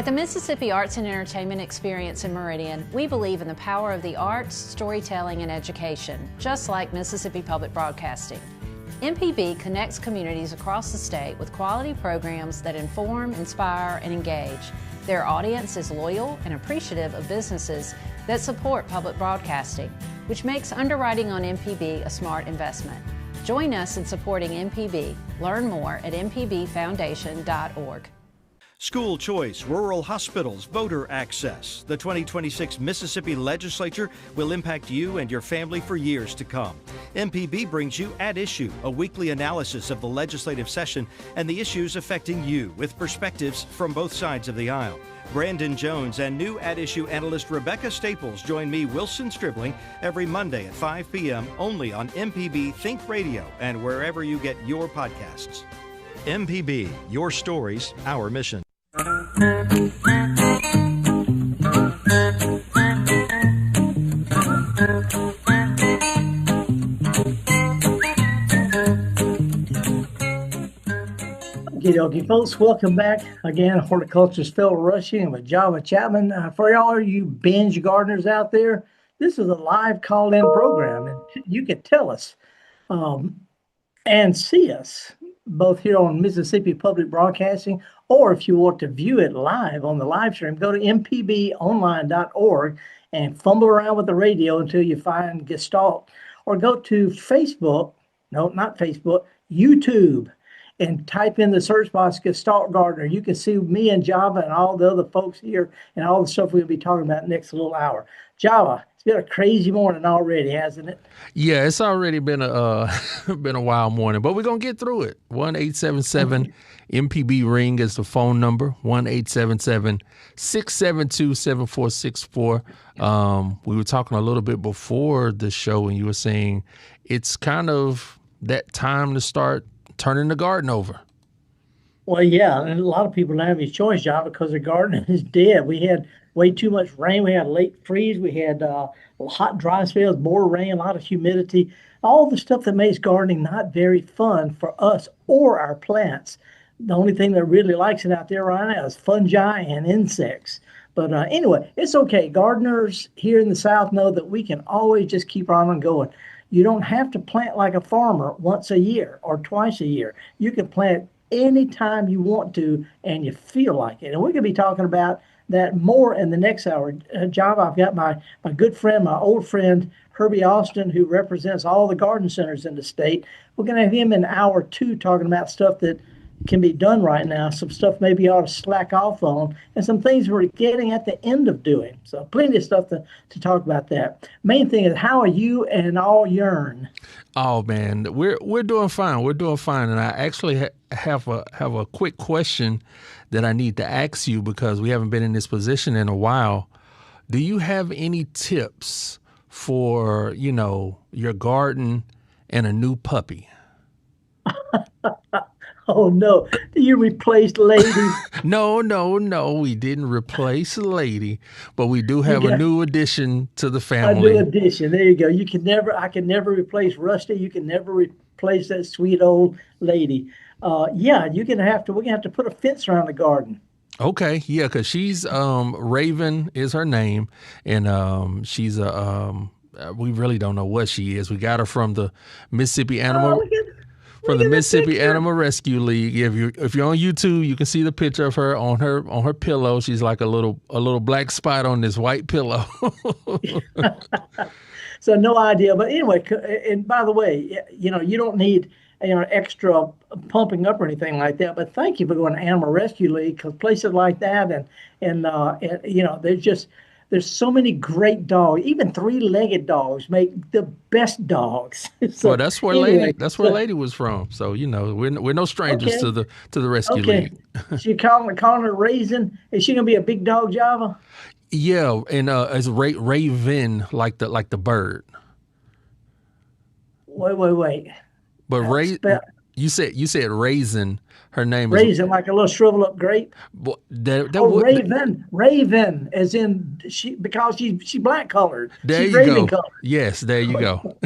At the Mississippi Arts and Entertainment Experience in Meridian, we believe in the power of the arts, storytelling, and education, just like Mississippi Public Broadcasting. MPB connects communities across the state with quality programs that inform, inspire, and engage. Their audience is loyal and appreciative of businesses that support public broadcasting, which makes underwriting on MPB a smart investment. Join us in supporting MPB. Learn more at mpbfoundation.org. School choice, rural hospitals, voter access. The 2026 Mississippi Legislature will impact you and your family for years to come. MPB brings you At Issue, a weekly analysis of the legislative session and the issues affecting you with perspectives from both sides of the aisle. Brandon Jones and new At Issue analyst Rebecca Staples join me, Wilson Stribling, every Monday at 5 p.m. only on MPB Think Radio and wherever you get your podcasts. MPB, your stories, our mission. Okie folks, welcome back again. Horticulturalist Felder Rushing with Java Chapman. For all you binge gardeners out there, this is a live call-in program, and you can tell us and see us both here on Mississippi Public Broadcasting, or if you want to view it live on the live stream, go to mpbonline.org and fumble around with the radio until you find Gestalt, or go to Facebook, no, not Facebook, YouTube, and type in the search box Gestalt Gardener. You can see me and Java and all the other folks here and all the stuff we'll be talking about next little hour. Java, it's been a crazy morning already, hasn't it? Yeah, it's already been a been a wild morning, but we're gonna get through it. 1-877-MPB ring is the phone number. 1-877-672-7464. We were talking a little bit before the show, and you were saying it's kind of that time to start turning the garden over. Well, yeah, and a lot of people don't have any choice, Java, because their garden is dead. We had way too much rain. We had a late freeze. We had hot, dry spells, more rain, a lot of humidity, all the stuff that makes gardening not very fun for us or our plants. The only thing that really likes it out there right now is fungi and insects. But anyway, it's okay. Gardeners here in the South know that we can always just keep on going. You don't have to plant like a farmer once a year or twice a year. You can plant anytime you want to and you feel like it. And we're going to be talking about that more in the next hour. Java, I've got my good friend, my old friend, Herbie Austin, who represents all the garden centers in the state. We're going to have him in hour 2 talking about stuff that can be done right now, some stuff maybe you ought to slack off on, and some things we're getting at the end of doing. So plenty of stuff to talk about that. Main thing is, how are you and all yearn? Oh man, we're doing fine. We're doing fine, and I actually have a quick question that I need to ask you because we haven't been in this position in a while. Do you have any tips for your garden and a new puppy? Oh, no. You replaced Lady. No. We didn't replace Lady, but we do have a new addition to the family. A new addition. There you go. I can never replace Rusty. You can never replace that sweet old Lady. We're going to have to put a fence around the garden. Okay. Yeah. Cause she's, Raven is her name. And, she's we really don't know what she is. We got her from the Mississippi Animal Rescue League. If you're on YouTube, you can see the picture of her on her pillow. She's like a little black spot on this white pillow. So no idea. But anyway, and by the way, you don't need extra pumping up or anything like that. But thank you for going to Animal Rescue League, because places like that and there's so many great dogs. Even 3-legged dogs make the best dogs. So, well, that's where Lady was from. So we're no strangers to the Rescue League. She calling her Raisin. Is she gonna be a big dog, Java? Yeah, and it's Raven, like the bird. Wait. But you said Raisin. Her name is Raisin, like a little shriveled up grape. Raven, as in because she's black colored. There she's you Raven go. Colored. Yes, there you go.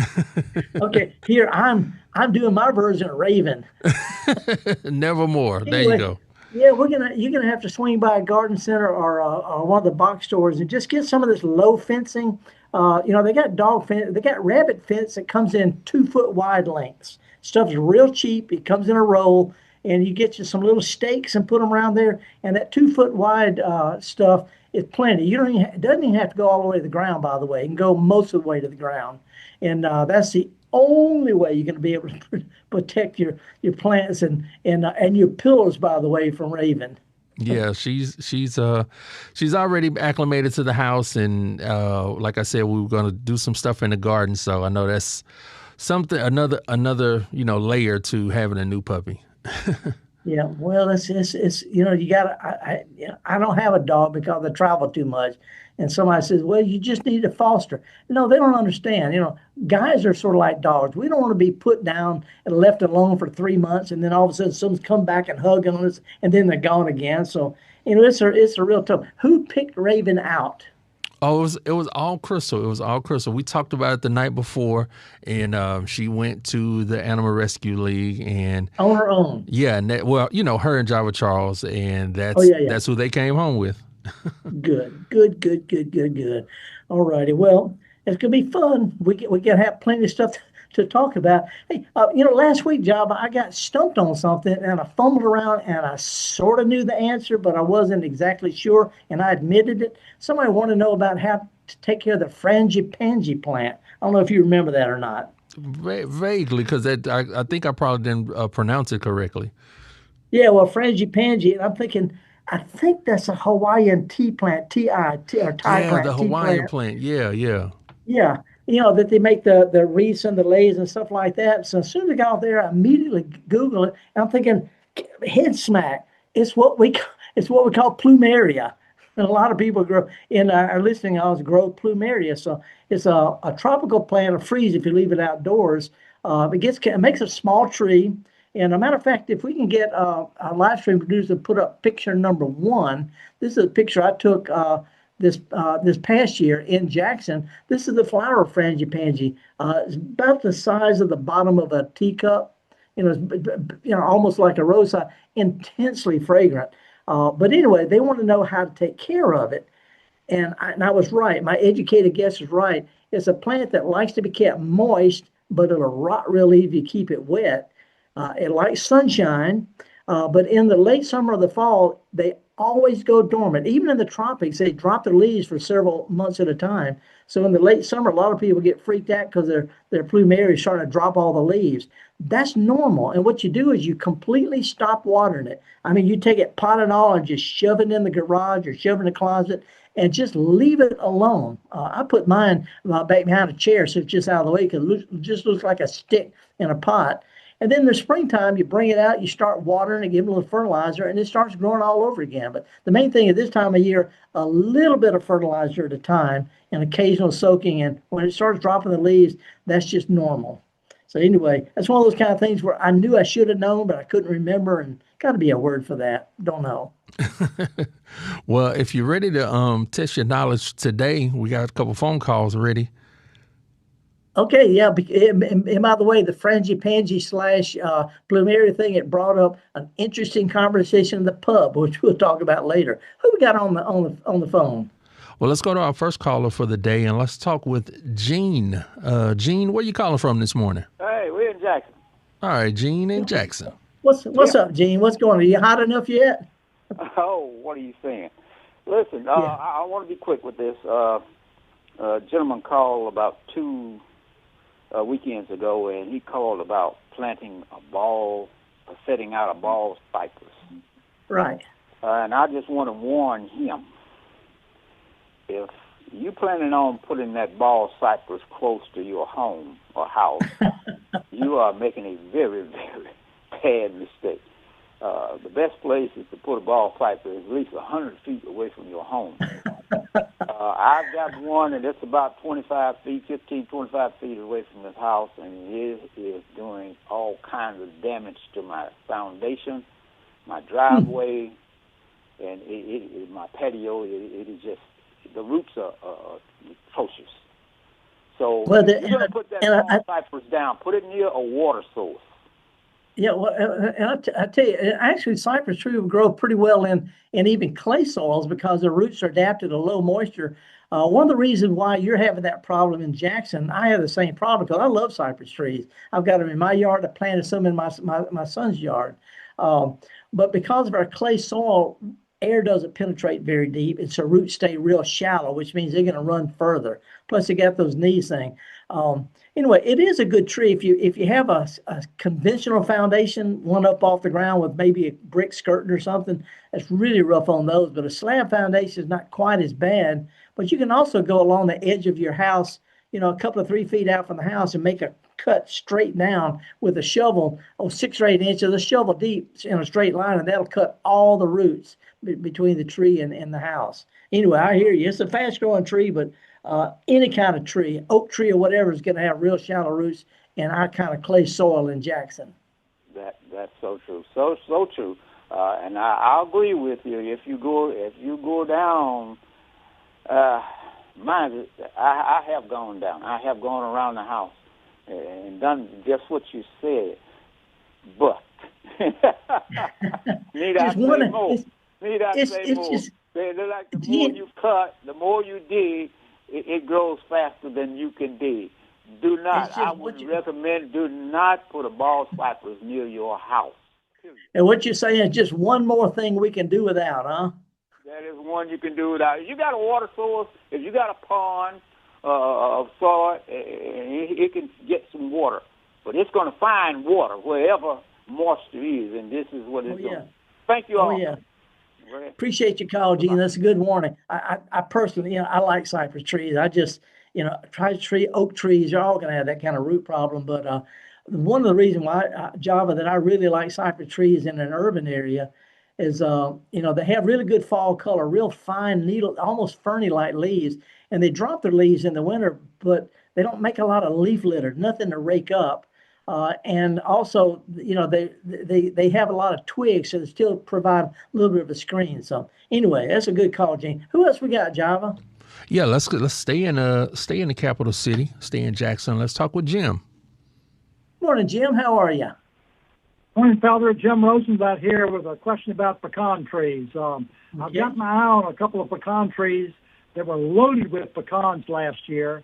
Okay, here I'm doing my version of Raven. Nevermore. Anyway, there you go. Yeah, you're gonna have to swing by a garden center or one of the box stores and just get some of this low fencing. They got dog fence, they got rabbit fence that comes in 2 foot wide lengths. Stuff's real cheap. It comes in a roll, and you get you some little stakes and put them around there. And that 2 foot wide stuff is plenty. It doesn't even have to go all the way to the ground. By the way, it can go most of the way to the ground, and that's the only way you're going to be able to protect your plants and your pillows, by the way, from Raven. Yeah, she's already acclimated to the house, and like I said, we were going to do some stuff in the garden. So I know that's something another layer to having a new puppy. Yeah, well, it's you got I don't have a dog because I travel too much, and somebody says, well, you just need to foster. No, they don't understand. Guys are sort of like dogs. We don't want to be put down and left alone for 3 months, and then all of a sudden someone's come back and hugging us, and then they're gone again. So it's a real tough. Who picked Raven out? Oh, it was all Crystal. It was all Crystal. We talked about it the night before, and she went to the Animal Rescue League and on her own. Yeah, and her and Java Charles, and that's who they came home with. Good. All righty. Well, it's gonna be fun. We can have plenty of stuff to talk about. Hey, last week, Java, I got stumped on something, and I fumbled around, and I sort of knew the answer, but I wasn't exactly sure, and I admitted it. Somebody wanted to know about how to take care of the frangipani plant. I don't know if you remember that or not. Vaguely, because I think I probably didn't pronounce it correctly. Yeah, well, frangipani, and I'm thinking, I think that's a Hawaiian tea plant, or Thai plant. Yeah, the Hawaiian plant. Yeah. Yeah. That they make the wreaths and the leis and stuff like that. So as soon as I got out there, I immediately Googled it. And I'm thinking, head smack. It's what we call plumeria. And a lot of people grow in our listening hours grow plumeria. So it's a tropical plant, a freeze if you leave it outdoors. It makes a small tree. And a matter of fact, if we can get a live stream producer to put up picture number 1, this is a picture I took this past year in Jackson. This is the flower of frangipani. It's about the size of the bottom of a teacup. It's almost like a rose, intensely fragrant. But anyway, they want to know how to take care of it. And I was right. My educated guess is right. It's a plant that likes to be kept moist, but it'll rot really if you keep it wet. It likes sunshine, but in the late summer or the fall, they always go dormant. Even in the tropics, they drop their leaves for several months at a time. So in the late summer, a lot of people get freaked out because their plumeria is starting to drop all the leaves. That's normal. And what you do is you completely stop watering it. I mean, you take it pot and all and just shove it in the garage or shove it in the closet and just leave it alone. I put mine back behind a chair so it's just out of the way because it just looks like a stick in a pot. And then in the springtime, you bring it out, you start watering it, give it a little fertilizer, and it starts growing all over again. But the main thing at this time of year, a little bit of fertilizer at a time and occasional soaking. And when it starts dropping the leaves, that's just normal. So anyway, that's one of those kind of things where I knew I should have known, but I couldn't remember, and got to be a word for that. Don't know. Well, if you're ready to test your knowledge today, we got a couple phone calls ready. Okay, yeah. And by the way, the frangipani / plumeria thing, it brought up an interesting conversation in the pub, which we'll talk about later. Who we got on the phone? Well, let's go to our first caller for the day, and let's talk with Gene. Gene, where you calling from this morning? Hey, we're in Jackson. All right, Gene in Jackson. What's up, Gene? What's going on? Are you hot enough yet? Oh, what are you saying? Listen, I want to be quick with this. A gentleman called about 2 weekends ago, and he called about planting setting out a ball cypress. Right. And I just want to warn him, if you're planning on putting that ball cypress close to your home or house, you are making a very, very bad mistake. The best place is to put a ball cypress at least 100 feet away from your home. I've got one, and it's about 25 feet away from this house, and it is doing all kinds of damage to my foundation, my driveway, and my patio. It is just, the roots are atrocious. So if you're going to put that ball cypress down, put it near a water source. Yeah, well, and I tell you, actually, cypress tree will grow pretty well in even clay soils because their roots are adapted to low moisture. One of the reasons why you're having that problem in Jackson, I have the same problem because I love cypress trees. I've got them in my yard. I planted some in my son's yard. Um, but because of our clay soil, air doesn't penetrate very deep, and so roots stay real shallow, which means they're going to run further. Plus, they got those knees thing. Um, Anyway, it is a good tree if you have a conventional foundation, one up off the ground with maybe a brick skirting or something. That's really rough on those. But a slab foundation is not quite as bad. But you can also go along the edge of your house, a couple of 3 feet out from the house and make a cut straight down with a shovel, 6 or 8 inches, a shovel deep in a straight line, and that'll cut all the roots between the tree and the house. Anyway, I hear you. It's a fast growing tree, but any kind of tree, oak tree or whatever, is going to have real shallow roots in our kind of clay soil in Jackson. That's so true, so true, and I agree with you. If you go down, I have gone down. I have gone around the house and done just what you said, but need I say more? Need I say more? They're like the more you cut, the more you dig. It grows faster than you can dig. I would recommend, do not put a ball cypress near your house. And what you're saying is just one more thing we can do without, huh? That is one you can do without. If you got a water source, if you got a pond of soil, it can get some water. But it's going to find water wherever moisture is, and this is what it's doing. Thank you all. Oh, yeah. Appreciate your call, Gene. That's a good warning. I personally, I like cypress trees. I just, oak trees, you're all going to have that kind of root problem. But one of the reasons why, Java, that I really like cypress trees in an urban area is, they have really good fall color, real fine needle, almost ferny-like leaves, and they drop their leaves in the winter, but they don't make a lot of leaf litter, nothing to rake up. And also, they have a lot of twigs, so they still provide a little bit of a screen. So anyway, that's a good call, Gene. Who else we got, Java? Yeah, let's stay in the capital city, stay in Jackson. Let's talk with Jim. Morning, Jim. How are you? Morning, Felder. Jim Rosenblatt here with a question about pecan trees. I've got my eye on a couple of pecan trees that were loaded with pecans last year.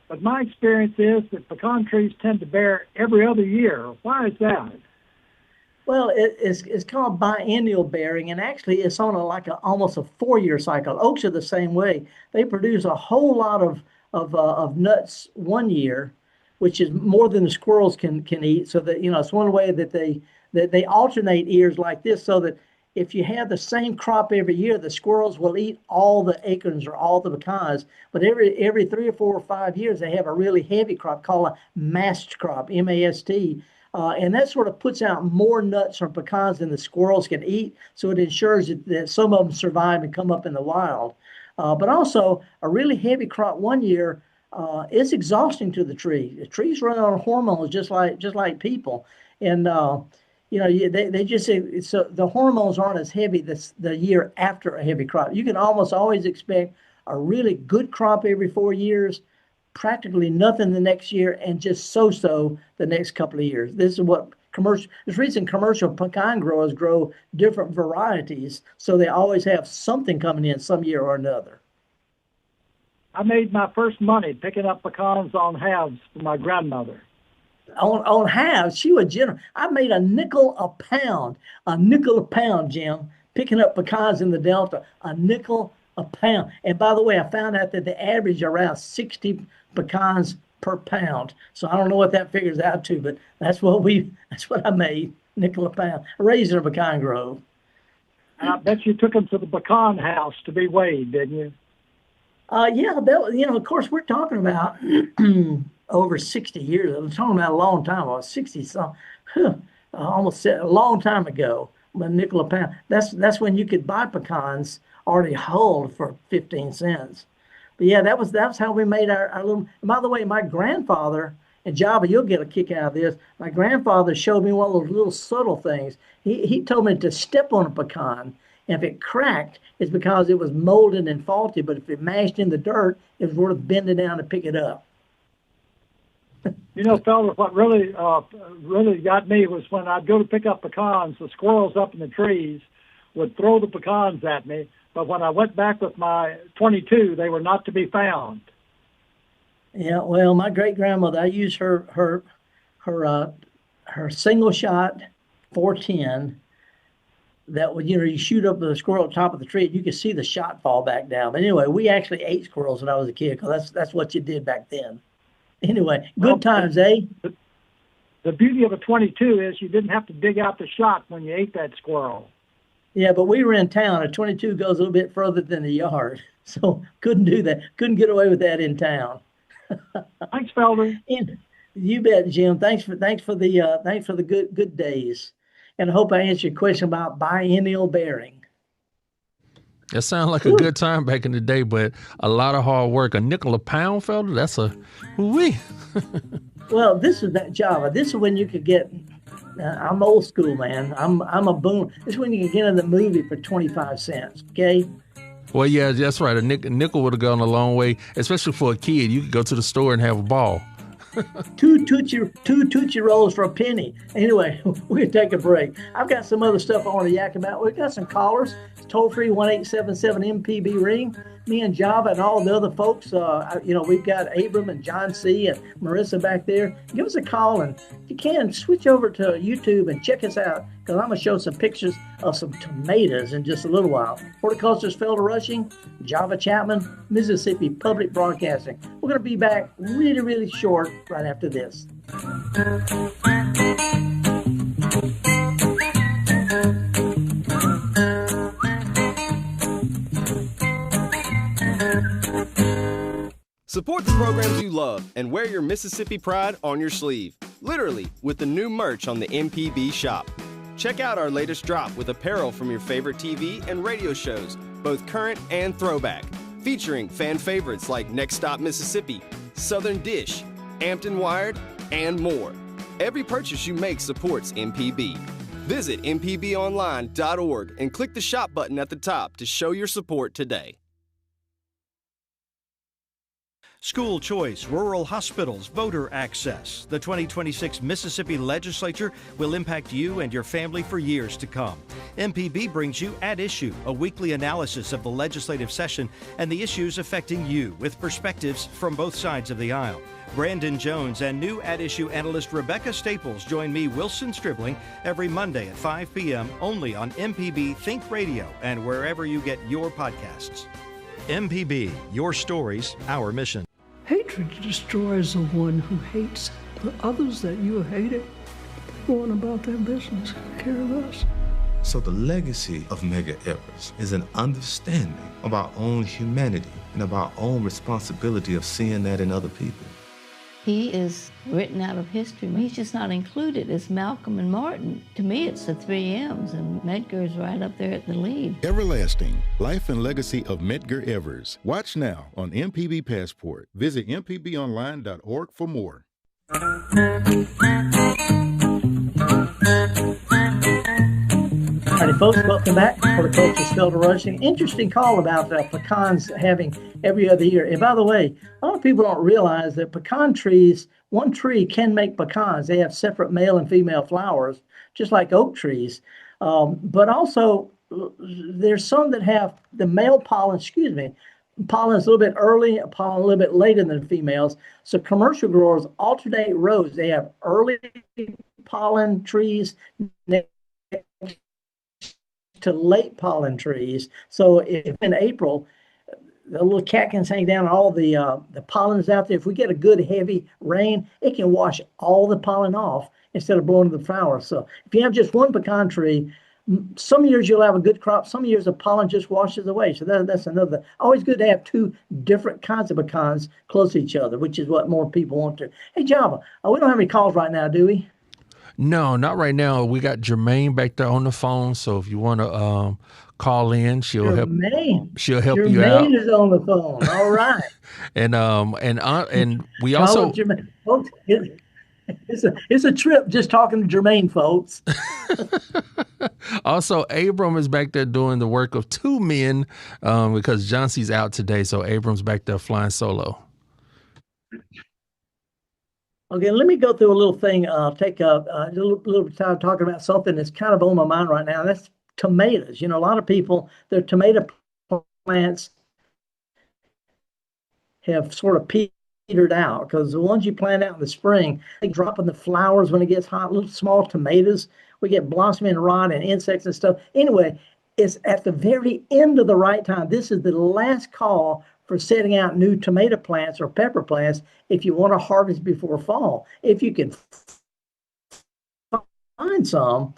But my experience is that pecan trees tend to bear every other year. Why is that? Well, it's called biennial bearing, and actually it's on almost a 4-year cycle. Oaks are the same way. They produce a whole lot of nuts one year, which is more than the squirrels can eat. So that it's one way that they alternate years like this, so that if you have the same crop every year, the squirrels will eat all the acorns or all the pecans. But every 3 or 4 or 5 years, they have a really heavy crop called a mast crop, M-A-S-T. And that sort of puts out more nuts from pecans than the squirrels can eat. So it ensures that some of them survive and come up in the wild. But also, a really heavy crop one year is exhausting to the tree. The trees run on hormones just like people. And they just say so the hormones aren't as heavy the year after a heavy crop. You can almost always expect a really good crop every 4 years, practically nothing the next year, and just so the next couple of years. This is what there's reason commercial pecan growers grow different varieties, so they always have something coming in some year or another. I made my first money picking up pecans on halves for my grandmother. On halves, she was generous. I made a nickel a pound, Jim, picking up pecans in the Delta, a nickel a pound. And by the way, I found out that the average around 60 pecans per pound. So I don't know what that figures out to, but that's what I made, nickel a pound. Raising a pecan grove. And I bet you took them to the pecan house to be weighed, didn't you? Yeah, of course, we're talking about over 60 years. I'm talking about a long time. I was 60 some, almost a long time ago. A nickel a pound. That's when you could buy pecans already hulled for 15 cents. But yeah, that's how we made our little. And by the way, my grandfather, and Java, you'll get a kick out of this. My grandfather showed me one of those little subtle things. He told me to step on a pecan. And if it cracked, it's because it was molded and faulty. But if it mashed in the dirt, it was worth bending down to pick it up. You know, Felder, what really got me was when I'd go to pick up pecans, the squirrels up in the trees would throw the pecans at me, but when I went back with my .22, they were not to be found. Yeah, well, my great grandmother, I used her single shot 410. That would, you shoot up the squirrel at the top of the tree, and you could see the shot fall back down. But anyway, we actually ate squirrels when I was a kid, because that's what you did back then. Anyway, good times, eh? The beauty of a .22 is you didn't have to dig out the shot when you ate that squirrel. Yeah, but we were in town. A .22 goes a little bit further than the yard, so couldn't do that. Couldn't get away with that in town. Thanks, Felder. You bet, Jim. Thanks for the good days. And I hope I answered your question about biennial bearing. That sounds like a good time back in the day, but a lot of hard work. A nickel a pound, Felder? That's a wee. Well, this is that Java. This is when you could get. I'm old school, man. I'm a boom. This is when you can get in the movie for 25 cents. Okay. Well, yeah, that's right. A nickel would have gone a long way, especially for a kid. You could go to the store and have a ball. Two Tootsie Rolls for a penny. Anyway, we'll take a break. I've got some other stuff I want to yak about. We've got some callers. It's toll-free 1-877 MPB ring. Me and Java and all the other folks, we've got Abram and John C. and Marissa back there. Give us a call, and if you can, switch over to YouTube and check us out, because I'm going to show some pictures of some tomatoes in just a little while. Horticulturalist Felder Rushing, Java Chapman, Mississippi Public Broadcasting. We're going to be back really, really short right after this. Support the programs you love and wear your Mississippi pride on your sleeve, literally, with the new merch on the MPB shop. Check out our latest drop with apparel from your favorite TV and radio shows, both current and throwback, featuring fan favorites like Next Stop Mississippi, Southern Dish, Hampton Wired, and more. Every purchase you make supports MPB. Visit mpbonline.org and click the shop button at the top to show your support today. School choice, rural hospitals, voter access. The 2026 Mississippi Legislature will impact you and your family for years to come. MPB brings you At Issue, a weekly analysis of the legislative session and the issues affecting you, with perspectives from both sides of the aisle. Brandon Jones and new At Issue analyst Rebecca Staples join me, Wilson Stribling, every Monday at 5 p.m. only on MPB Think Radio and wherever you get your podcasts. MPB, your stories, our mission. Hatred destroys the one who hates. The others that you have hated, they go on about their business. Care of us. So the legacy of Medgar Evers is an understanding of our own humanity and of our own responsibility of seeing that in other people. He is written out of history. He's just not included as Malcolm and Martin. To me, it's the 3 M's, and Medgar is right up there at the lead. Everlasting, Life and Legacy of Medgar Evers. Watch now on MPB Passport. Visit mpbonline.org for more. Howdy, folks. Welcome back to Horticulturalist Felder Rushing. Interesting call about pecans having every other year. And by the way, a lot of people don't realize that pecan trees, one tree can make pecans. They have separate male and female flowers, just like oak trees. But also, there's some that have the male pollen, pollen is a little bit early, pollen a little bit later than females. So commercial growers alternate rows. They have early pollen trees next to late pollen trees. So if in April, the little catkins hang down, all the pollen is out there. If we get a good heavy rain, it can wash all the pollen off instead of blowing to the flowers. So if you have just one pecan tree, some years you'll have a good crop. Some years the pollen just washes away. So that's another. Always good to have two different kinds of pecans close to each other, which is what more people want to. Hey, Java, we don't have any calls right now, do we? No, not right now. We got Jermaine back there on the phone. So if you want to call in, she'll help you out. Jermaine is on the phone. All right. and we also. Folks, it's a trip just talking to Jermaine, folks. Also, Abram is back there doing the work of two men because Johnson's out today. So Abram's back there flying solo. Okay, let me go through a little thing. Take a little bit of time talking about something that's kind of on my mind right now. That's tomatoes. You know, a lot of people, their tomato plants have sort of petered out because the ones you plant out in the spring, they drop in the flowers when it gets hot, little small tomatoes. We get blossoming rot and insects and stuff. Anyway, it's at the very end of the right time. This is the last call for setting out new tomato plants or pepper plants if you want to harvest before fall. If you can find some,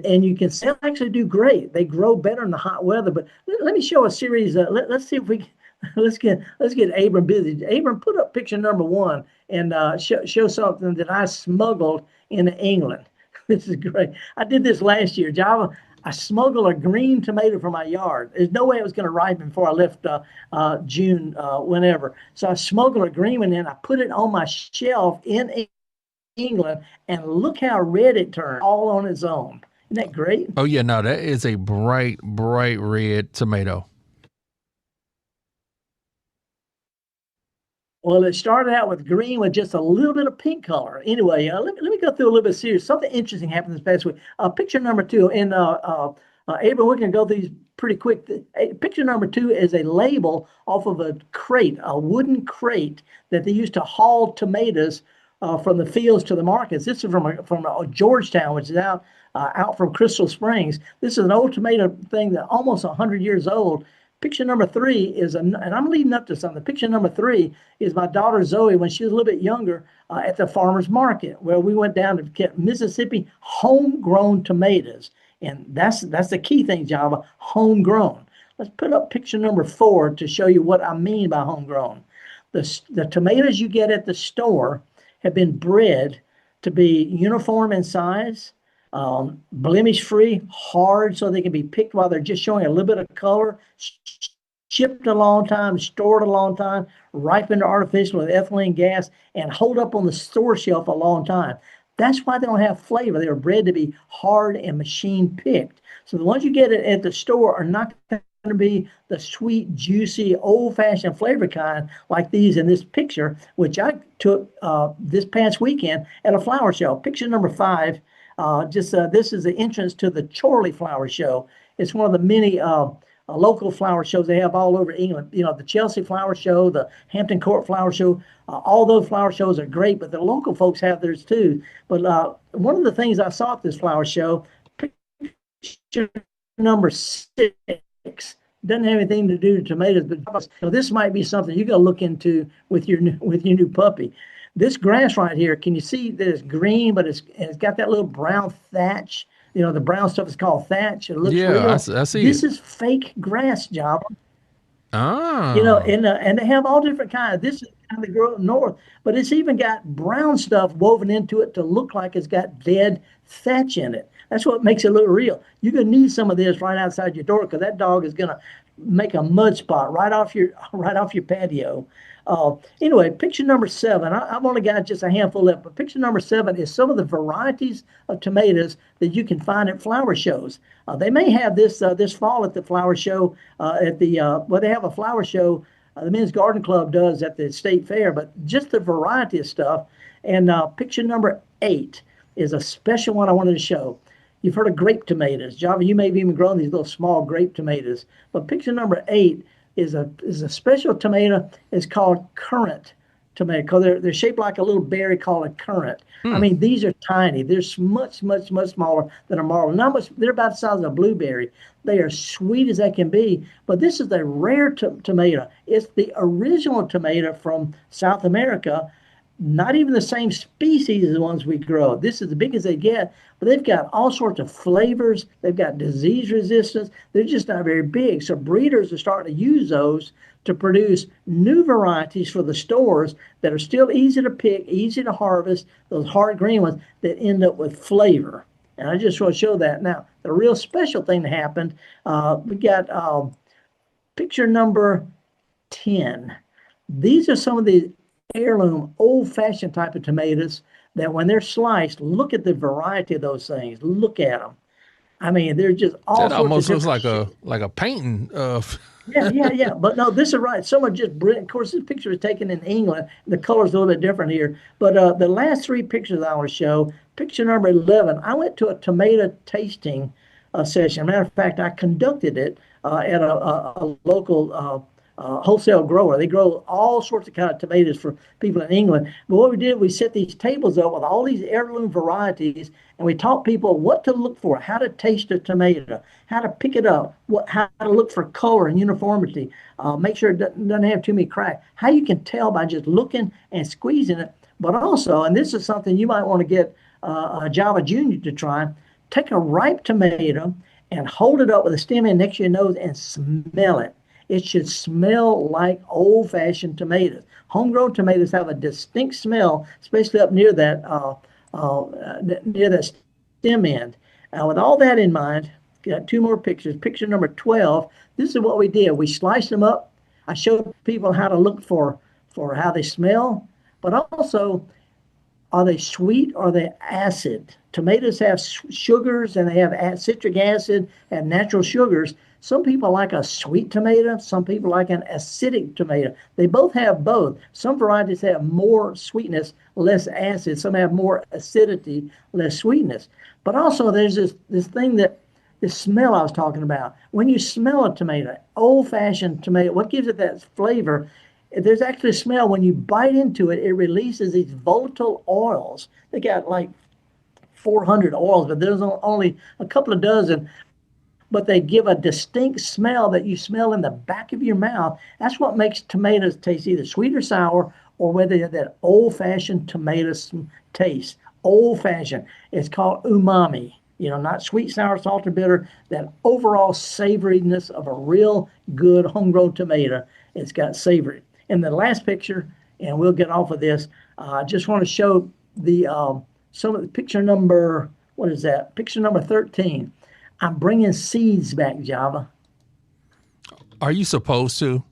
and you can actually do great. They grow better in the hot weather. But let me show a series. Let's see if we let's get Abram busy. Abram, put up picture number 1 and show something that I smuggled into England. This is great. I did this last year, Java. I smuggled a green tomato from my yard. There's no way it was going to ripen before I left June, whenever. So I smuggled a green one in. I put it on my shelf in England, and look how red it turned all on its own. Isn't that great? Oh, yeah, no, that is a bright red tomato. Well, it started out with green with just a little bit of pink color. Anyway, let me go through a little bit serious. Something interesting happened this past week. Picture number 2, and Abram, we're going to go through these pretty quick. Picture number 2 is a label off of a crate, a wooden crate that they used to haul tomatoes from the fields to the markets. This is from Georgetown, which is out from Crystal Springs. This is an old tomato thing that almost 100 years old. Picture number 3 is, and I'm leading up to something. Picture number 3 is my daughter Zoe when she was a little bit younger at the farmer's market, where we went down to get Mississippi homegrown tomatoes. And that's the key thing, Java, homegrown. Let's put up picture number 4 to show you what I mean by homegrown. The tomatoes you get at the store have been bred to be uniform in size, blemish-free, hard, so they can be picked while they're just showing a little bit of color, shipped a long time, stored a long time, ripened artificial with ethylene gas, and hold up on the store shelf a long time. That's why they don't have flavor. They were bred to be hard and machine picked. So the ones you get at the store are not going to be the sweet, juicy, old-fashioned flavor kind like these in this picture, which I took this past weekend at a flower show. Picture number 5. This is the entrance to the Chorley Flower Show. It's one of the many local flower shows they have all over England. You know, the Chelsea Flower Show, the Hampton Court Flower Show, all those flower shows are great, but the local folks have theirs too. But one of the things I saw at this flower show, picture number 6, doesn't have anything to do with tomatoes, but this might be something you got to look into with your new puppy. This grass right here, can you see that it's green, but it's got that little brown thatch? You know, the brown stuff is called thatch. It looks real. I see. This is fake grass, Java. Ah. You know, and they have all different kinds. This is kind of they grow up north, but it's even got brown stuff woven into it to look like it's got dead thatch in it. That's what makes it look real. You're gonna need some of this right outside your door because that dog is gonna make a mud spot right off your patio. Anyway, picture number 7. I've only got just a handful left, but picture number 7 is some of the varieties of tomatoes that you can find at flower shows. They may have this fall at the flower show they have a flower show. The Men's Garden Club does at the State Fair, but just the variety of stuff. And picture number 8 is a special one I wanted to show. You've heard of grape tomatoes. Java, you may have even grown these little small grape tomatoes. But picture number 8 is a special tomato. It's called currant tomato because they're shaped like a little berry called a currant. I mean, these are tiny. They're much smaller than a marble. They're about the size of a blueberry. They are sweet as they can be. But this is a rare tomato. It's the original tomato from South America. Not even the same species as the ones we grow. This is as big as they get, but they've got all sorts of flavors. They've got disease resistance. They're just not very big. So breeders are starting to use those to produce new varieties for the stores that are still easy to pick, easy to harvest, those hard green ones that end up with flavor. And I just want to show that. Now, the real special thing that happened, we got picture number 10. These are some of the heirloom, old-fashioned type of tomatoes that when they're sliced, look at the variety of those things. Look at them. I mean, there's just all That sorts almost of looks like a painting of. yeah. But no, this is right. Someone just brilliant. Of course, this picture was taken in England. The color's a little bit different here. But the last three pictures I want to show, picture number 11, I went to a tomato tasting session. Matter of fact, I conducted it at a local wholesale grower. They grow all sorts of kind of tomatoes for people in England. But what we did, we set these tables up with all these heirloom varieties, and we taught people what to look for, how to taste a tomato, how to pick it up, how to look for color and uniformity, make sure it doesn't have too many cracks, how you can tell by just looking and squeezing it. But also, and this is something you might want to get Java Jr. to try, take a ripe tomato and hold it up with a stem in next to your nose and smell it. It should smell like old-fashioned tomatoes. Homegrown tomatoes have a distinct smell, especially up near that stem end. With all that in mind, got two more pictures. Picture number 12. This is what we did. We sliced them up. I showed people how to look for how they smell, but also, are they sweet or are they acid? Tomatoes have sugars and they have citric acid and natural sugars. Some people like a sweet tomato. Some people like an acidic tomato. They both have both. Some varieties have more sweetness, less acid. Some have more acidity, less sweetness. But also there's this thing that the smell I was talking about. When you smell a tomato, old-fashioned tomato, what gives it that flavor? There's actually a smell. When you bite into it, it releases these volatile oils. They got like 400 oils, but there's only a couple of dozen. But they give a distinct smell that you smell in the back of your mouth. That's what makes tomatoes taste either sweet or sour, or whether they have that old-fashioned tomato taste. Old-fashioned. It's called umami. You know, not sweet, sour, salt, or bitter. That overall savoriness of a real good homegrown tomato. It's got savory. In the last picture, and we'll get off of this, I just want to show the some of the picture number, what is that? Picture number 13. I'm bringing seeds back, Java. Are you supposed to?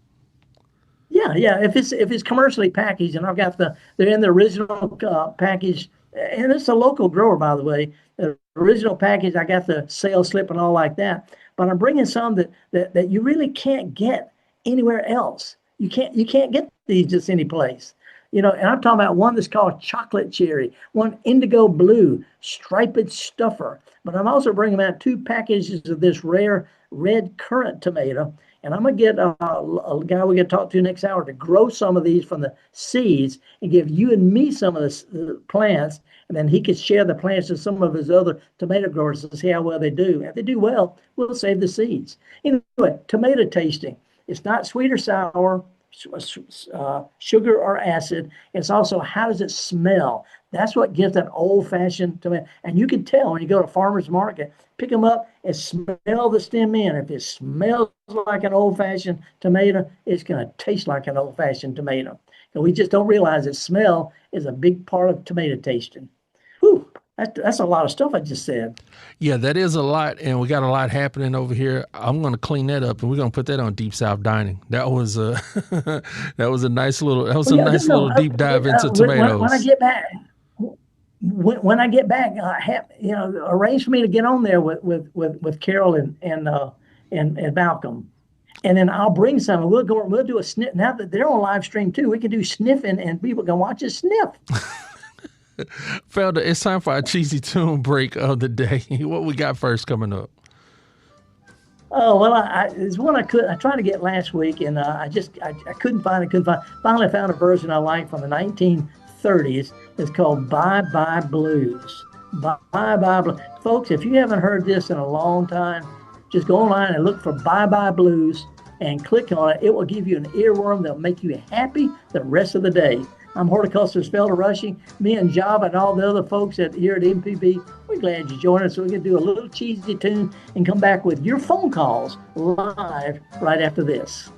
Yeah. If it's commercially packaged, and I've got they're in the original package, and it's a local grower, by the way. The original package, I got the sales slip and all like that. But I'm bringing some that you really can't get anywhere else. You can't get these just any place. You know, and I'm talking about one that's called chocolate cherry, one indigo blue, striped stuffer. But I'm also bringing out 2 packages of this rare red currant tomato. And I'm going to get a guy we're going to talk to next hour to grow some of these from the seeds and give you and me some of the plants. And then he could share the plants with some of his other tomato growers to see how well they do. If they do well, we'll save the seeds. Anyway, tomato tasting. It's not sweet or sour, sugar or acid. It's also, how does it smell? That's what gives that old-fashioned tomato. And you can tell when you go to farmer's market, pick them up and smell the stem in. If it smells like an old-fashioned tomato, it's going to taste like an old-fashioned tomato. And we just don't realize that smell is a big part of tomato tasting. Whew, that's a lot of stuff I just said. Yeah, that is a lot, and we got a lot happening over here. I'm going to clean that up, and we're going to put that on Deep South Dining. That was a nice little deep dive into tomatoes. When I get back, arrange for me to get on there with Carol and Malcolm, and then I'll bring some. And we'll do a sniff. Now that they're on live stream too, we can do sniffing, and people can watch us sniff. Felder, it's time for our cheesy tune break of the day. What we got first coming up? Oh, well, it's one I tried to get last week, and I couldn't find it. Finally, I found a version I like from the 1930s. It's called Bye Bye Blues. Bye Bye Blues. Folks, if you haven't heard this in a long time, just go online and look for Bye Bye Blues and click on it. It will give you an earworm that will make you happy the rest of the day. I'm horticulturalist Felder Rushing. Me and Java and all the other folks here at MPB, we're glad you joined us. So we can do a little cheesy tune and come back with your phone calls live right after this.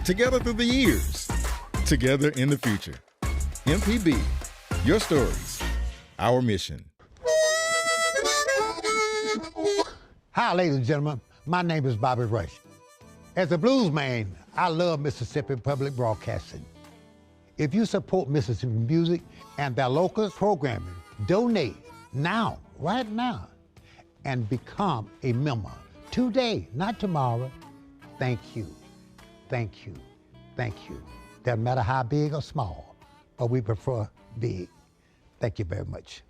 together through the years, together in the future. MPB, your stories, our mission. Hi, ladies and gentlemen. My name is Bobby Rush. As a blues man, I love Mississippi Public Broadcasting. If you support Mississippi music and their local programming, donate now, right now, and become a member today, not tomorrow. Thank you, thank you, thank you. Doesn't matter how big or small, but we prefer big. Thank you very much.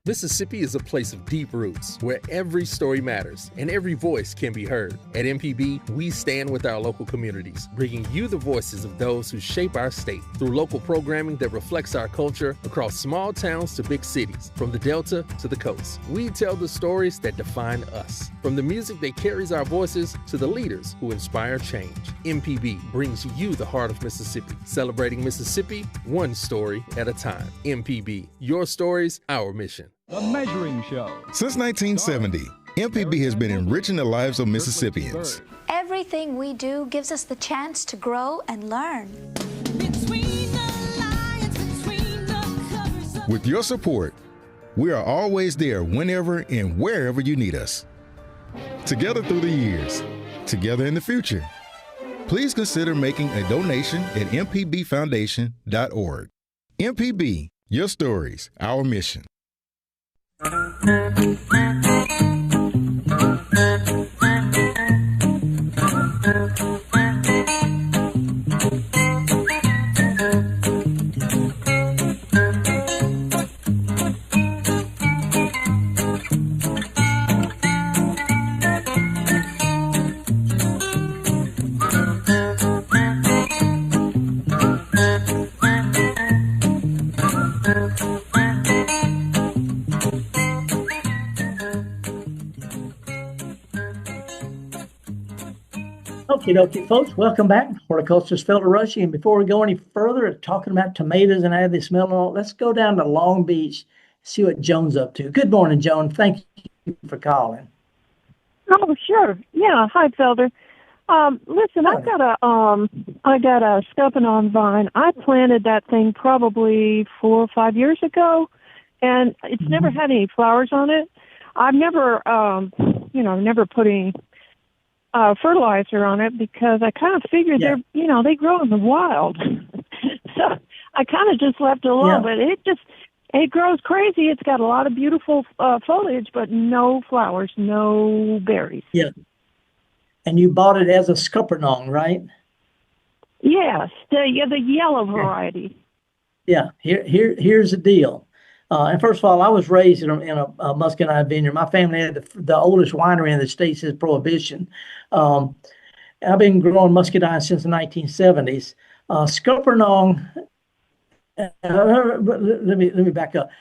Mississippi is a place of deep roots where every story matters and every voice can be heard. At MPB, we stand with our local communities, bringing you the voices of those who shape our state through local programming that reflects our culture across small towns to big cities, from the Delta to the coast. We tell the stories that define us, from the music that carries our voices to the leaders who inspire change. MPB brings you the heart of Mississippi, celebrating Mississippi one story at a time. MPB, your stories, our mission. The Measuring Show. Since 1970, MPB has been enriching the lives of Mississippians. Everything we do gives us the chance to grow and learn. With your support, we are always there whenever and wherever you need us. Together through the years, together in the future. Please consider making a donation at mpbfoundation.org. MPB, your stories, our mission. Okay, folks, welcome back. Horticulturalist Felder Rushing. And before we go any further, talking about tomatoes and how they smell and all, let's go down to Long Beach, see what Joan's up to. Good morning, Joan. Thank you for calling. Oh, sure. Yeah. Hi, Felder. Listen, I got a scuppernong vine. I planted that thing probably 4 or 5 years ago, and it's never had any flowers on it. I've never, never put any fertilizer on it because I kind of figured they grow in the wild. So I kind of just left it alone, but it grows crazy. It's got a lot of beautiful foliage, but no flowers, no berries. Yeah. And you bought it as a scuppernong, right? Yes, the yellow variety. Yeah. Here's the deal. And first of all, I was raised in a muscadine vineyard. My family had the oldest winery in the state since Prohibition. I've been growing muscadine since the 1970s. Scuppernong, let me back up.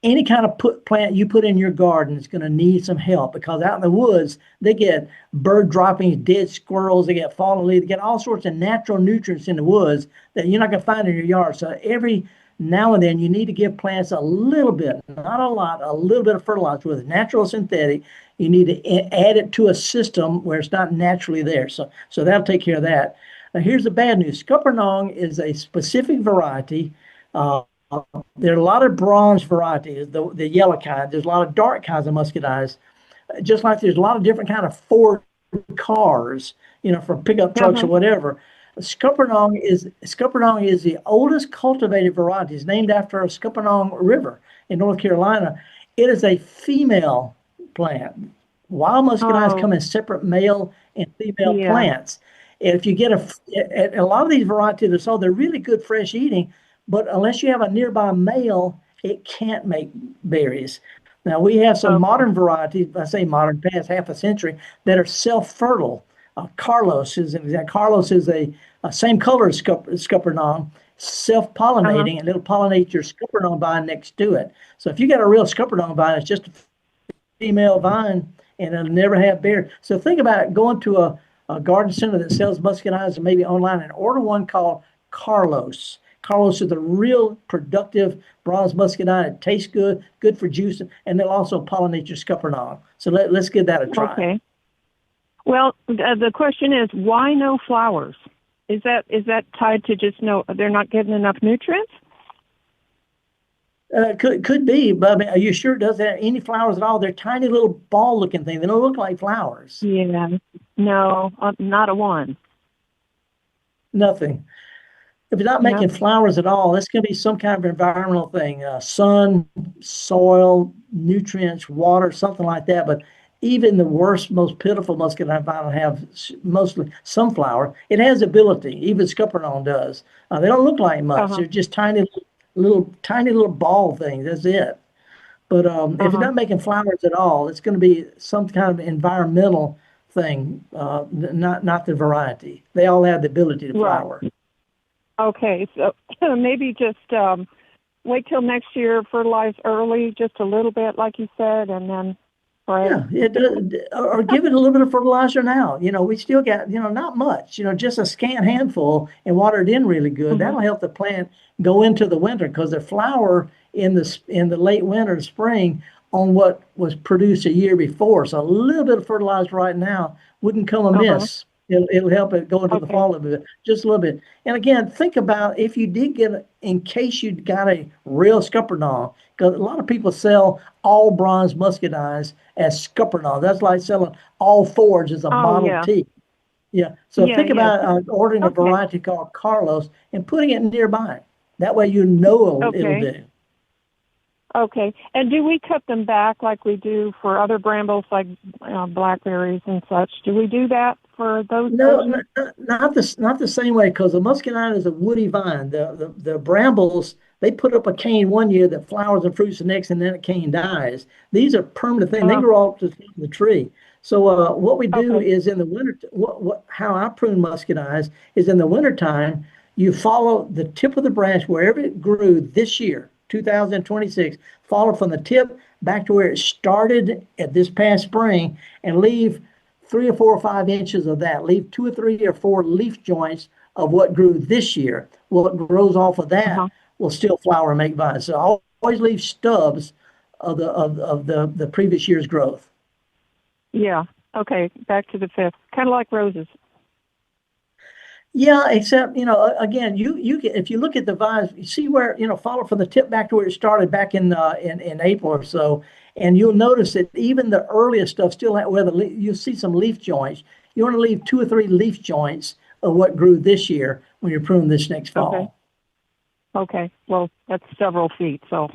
Any kind of plant you put in your garden is going to need some help because out in the woods, they get bird droppings, dead squirrels, they get fallen leaves, they get all sorts of natural nutrients in the woods that you're not going to find in your yard. So every now and then you need to give plants a little bit, not a lot, a little bit of fertilizer, whether natural or synthetic. You need to add it to a system where it's not naturally there. So that'll take care of that. Now here's the bad news. Scuppernong is a specific variety. There are a lot of bronze varieties, the yellow kind. There's a lot of dark kinds of muscadines. Just like there's a lot of different kind of Ford cars, for pickup trucks or whatever. Scuppernong is the oldest cultivated variety. It's named after a Scuppernong River in North Carolina. It is a female plant. Wild muscadines come in separate male and female plants. And if you get a lot of these varieties are sold, they're really good fresh eating, but unless you have a nearby male, it can't make berries. Now we have some modern varieties, I say modern, past half a century, that are self-fertile. Carlos is an example. Carlos is a same color as Scuppernong, self-pollinating, and it'll pollinate your Scuppernong vine next to it. So if you got a real Scuppernong vine, it's just a female vine, and it'll never have berries. So think about going to a garden center that sells muscadines, and maybe online, and order one called Carlos. Carlos is a real productive bronze muscadine. It tastes good, good for juice, and it'll also pollinate your Scuppernong. So let's give that a try. Okay. Well, the question is, why no flowers? Is that tied to just they're not getting enough nutrients? Could be, but I mean, are you sure it doesn't have any flowers at all? They're tiny little ball-looking things. They don't look like flowers. Yeah, no, not a one. Nothing. If it's not making flowers at all, it's going to be some kind of environmental thing: sun, soil, nutrients, water, something like that. But even the worst, most pitiful muscadine vine have mostly sunflower. It has ability. Even scuppernong does. They don't look like much. They're just tiny little ball things. That's it. But if it's not making flowers at all, it's going to be some kind of environmental thing, not the variety. They all have the ability to flower. Okay, so maybe just wait till next year, fertilize early, just a little bit, like you said, and then spray. Yeah, or give it a little bit of fertilizer now. We still got, not much, just a scant handful, and water it in really good. That'll help the plant go into the winter, because they flower in the late winter, spring, on what was produced a year before. So a little bit of fertilizer right now wouldn't come amiss. It'll help it go into the fall a bit, just a little bit. And again, think about if you did get in case you got a real scuppernong, because a lot of people sell all bronze muscadines as scuppernong. That's like selling all Fords as a Model T. Yeah. So think about ordering a variety called Carlos and putting it nearby. That way it'll do. Okay. And do we cut them back like we do for other brambles, like blackberries and such? Do we do that for those? No, not the same way, because the muscadine is a woody vine. The brambles, they put up a cane one year that flowers and fruits the next, and then the cane dies. These are permanent things. They grow up to the tree. So what we do is in the winter, how I prune muscadines is in the wintertime, you follow the tip of the branch wherever it grew this year, 2026, follow from the tip back to where it started at this past spring, and leave 3 or 4 or 5 inches of that. Leave 2 or 3 or 4 leaf joints of what grew this year. What grows off of that will still flower and make vines. So always leave stubs of the previous year's growth. Yeah. Okay. Back to the fifth. Kind of like roses. Yeah, except, again, you if you look at the vines, you see where, follow from the tip back to where it started back in April or so, and you'll notice that even the earliest stuff still you'll see some leaf joints. You want to leave 2 or 3 leaf joints of what grew this year when you prune this next fall. Okay. Well, that's several feet, so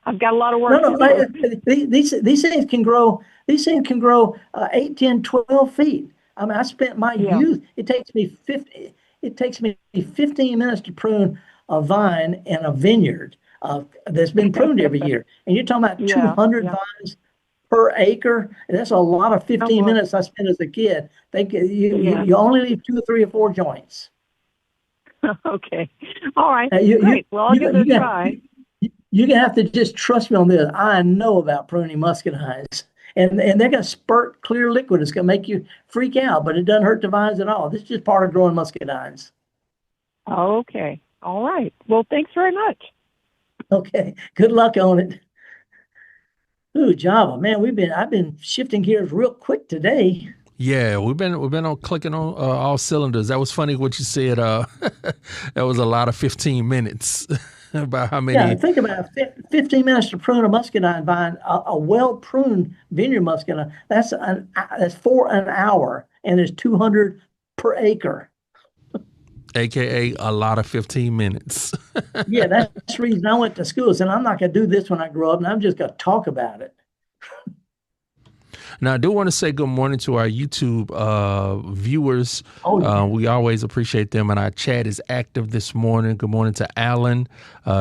I've got a lot of work to do. These things can grow. These things can grow 8, 10, 12 feet. I mean, I spent my youth. It takes me 15 minutes to prune a vine in a vineyard that's been pruned every year. And you're talking about 200 vines per acre. And that's a lot of 15 minutes I spent as a kid. You only leave 2 or 3 or 4 joints. Okay. All right. Great. Well, I'll give it a try. You're going to have to just trust me on this. I know about pruning muscadines. And they're going to spurt clear liquid. It's going to make you freak out, but it doesn't hurt the vines at all. This is just part of growing muscadines. Okay. All right. Well, thanks very much. Okay. Good luck on it. Ooh, Java, man, I've been shifting gears real quick today. Yeah, we've been on clicking on all cylinders. That was funny what you said. That was a lot of 15 minutes. About how many? Yeah, think about it. 15 minutes to prune a muscadine vine, a well-pruned vineyard muscadine. That's for an hour, and there's 200 per acre. AKA a lot of 15 minutes. Yeah, that's the reason I went to school. And I'm not going to do this when I grow up, and I'm just going to talk about it. Now, I do want to say good morning to our YouTube viewers. We always appreciate them, and our chat is active this morning. Good morning to Alan,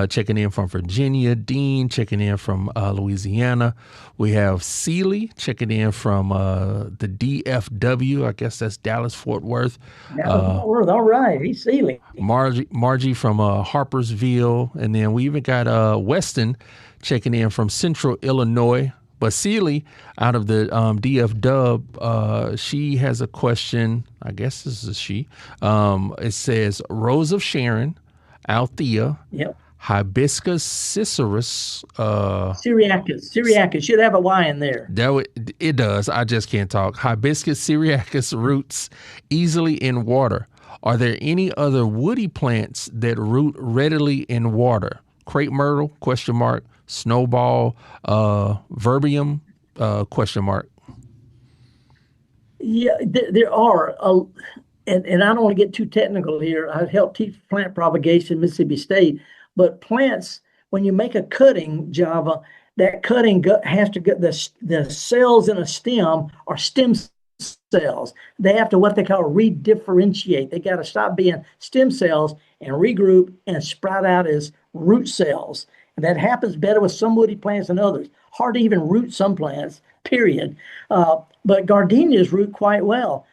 checking in from Virginia. Dean, checking in from Louisiana. We have Seeley, checking in from the DFW. I guess that's Dallas-Fort Worth. All right. He's Seeley. Margie from Harpersville. And then we even got Weston checking in from Central Illinois. But Seeley, out of the DFW, she has a question. I guess this is she. It says, Rose of Sharon, Althea, Hibiscus ciceris. Syriacus. Should have a Y in there. It does. I just can't talk. Hibiscus syriacus roots easily in water. Are there any other woody plants that root readily in water? Crepe myrtle, ? Snowball, verbium, ? Yeah, there are, and I don't want to get too technical here. I help teach plant propagation at Mississippi State, but plants, when you make a cutting, Java, that cutting has to get the cells in a stem are stem cells. They have to what they call redifferentiate. They got to stop being stem cells and regroup and sprout out as root cells. And that happens better with some woody plants than others. Hard to even root some plants, period. But gardenias root quite well.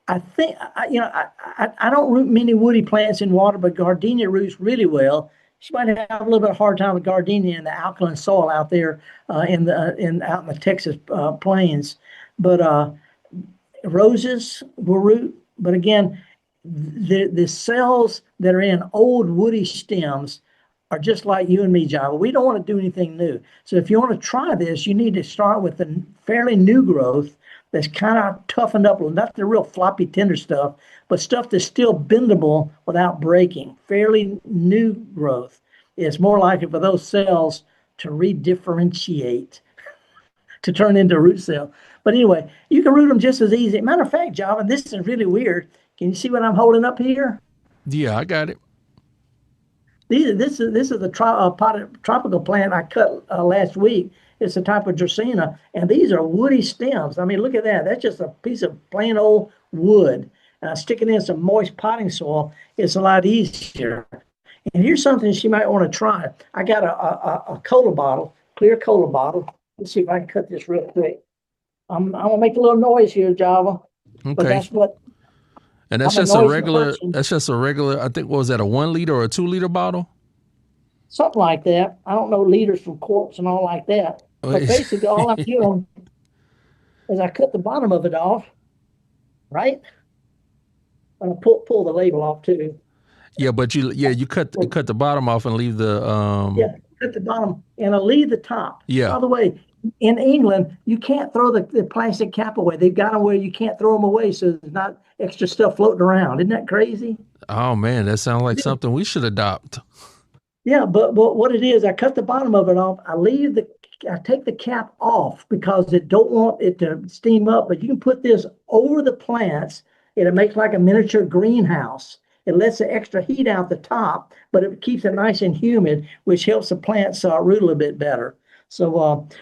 I think, I don't root many woody plants in water, but gardenia roots really well. You might have a little bit of hard time with gardenia in the alkaline soil out there out in the Texas plains. But roses will root. But again, the cells that are in old woody stems are just like you and me, Java. We don't want to do anything new. So if you want to try this, you need to start with the fairly new growth that's kind of toughened up, not the real floppy, tender stuff, but stuff that's still bendable without breaking. Fairly new growth. It's more likely for those cells to redifferentiate, to turn into a root cell. But anyway, you can root them just as easy. Matter of fact, Java, this is really weird. Can you see what I'm holding up here? Yeah, I got it. This is the tropical plant I cut last week. It's a type of Dracaena, and these are woody stems. I mean, look at that. That's just a piece of plain old wood. Sticking in some moist potting soil is a lot easier. And here's something she might want to try. I got a cola bottle, clear cola bottle. Let's see if I can cut this real quick. I'm gonna make a little noise here, Java. Okay. But that's what. And that's just a regular. That's just a regular. I think what was that, a 1 liter or a 2 liter bottle? Something like that. I don't know liters from quarts and all like that. But basically, all I'm doing is I cut the bottom of it off, right? And I pull the label off too. Yeah, but you cut the bottom off and leave the cut the bottom and I leave the top. Yeah. By the way, in England, you can't throw the plastic cap away. They've got them where you can't throw them away, so there's not extra stuff floating around. Isn't that crazy? Oh man, that sounds like something we should adopt. Yeah, but what it is, I cut the bottom of it off. I take the cap off because I don't want it to steam up. But you can put this over the plants, and it makes like a miniature greenhouse. It lets the extra heat out the top, but it keeps it nice and humid, which helps the plants root a little bit better. So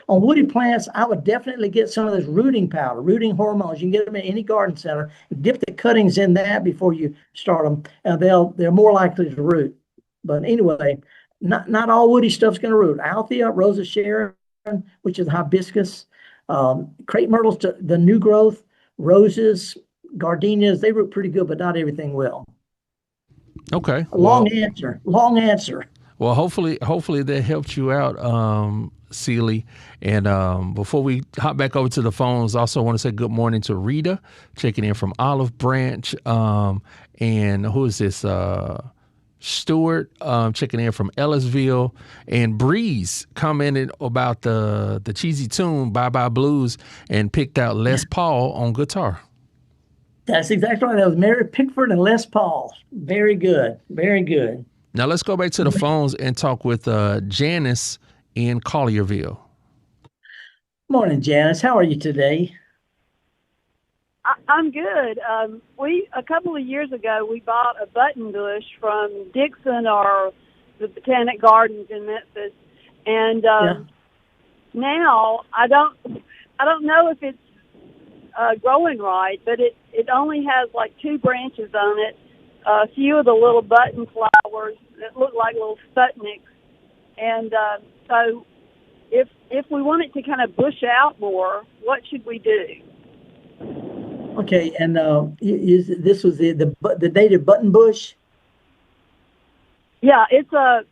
on woody plants, I would definitely get some of this rooting powder, rooting hormones. You can get them in any garden center. Dip the cuttings in that before you start them, and they're more likely to root. But anyway, not all woody stuff's going to root. Althea, Rosa Sharon, which is hibiscus, crepe myrtles, the new growth, roses, gardenias, they root pretty good, but not everything will. Okay. Long answer. Well, hopefully that helped you out, Seeley. And before we hop back over to the phones, also want to say good morning to Rita, checking in from Olive Branch. And who is this? Stewart, checking in from Ellisville, and Breeze commented about the cheesy tune Bye Bye Blues and picked out Les Paul on guitar. That's exactly right. That was Mary Pickford and Les Paul. Very good. Very good. Now let's go back to the phones and talk with Janice in Collierville. Morning, Janice. How are you today? I'm good. A couple of years ago, we bought a button bush from Dixon or the Botanic Gardens in Memphis, and now I don't know if it's growing right, but it only has like 2 branches on it. A few of the little button flowers that look like little Sputniks, and so if we want it to kind of bush out more, what should we do? Okay, and this was the native button bush? Yeah, it's a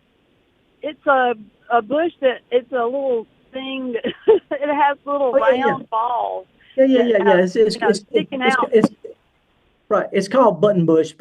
bush that it's a little thing. It has little round balls. Yeah. It's sticking out. Right. It's called button bush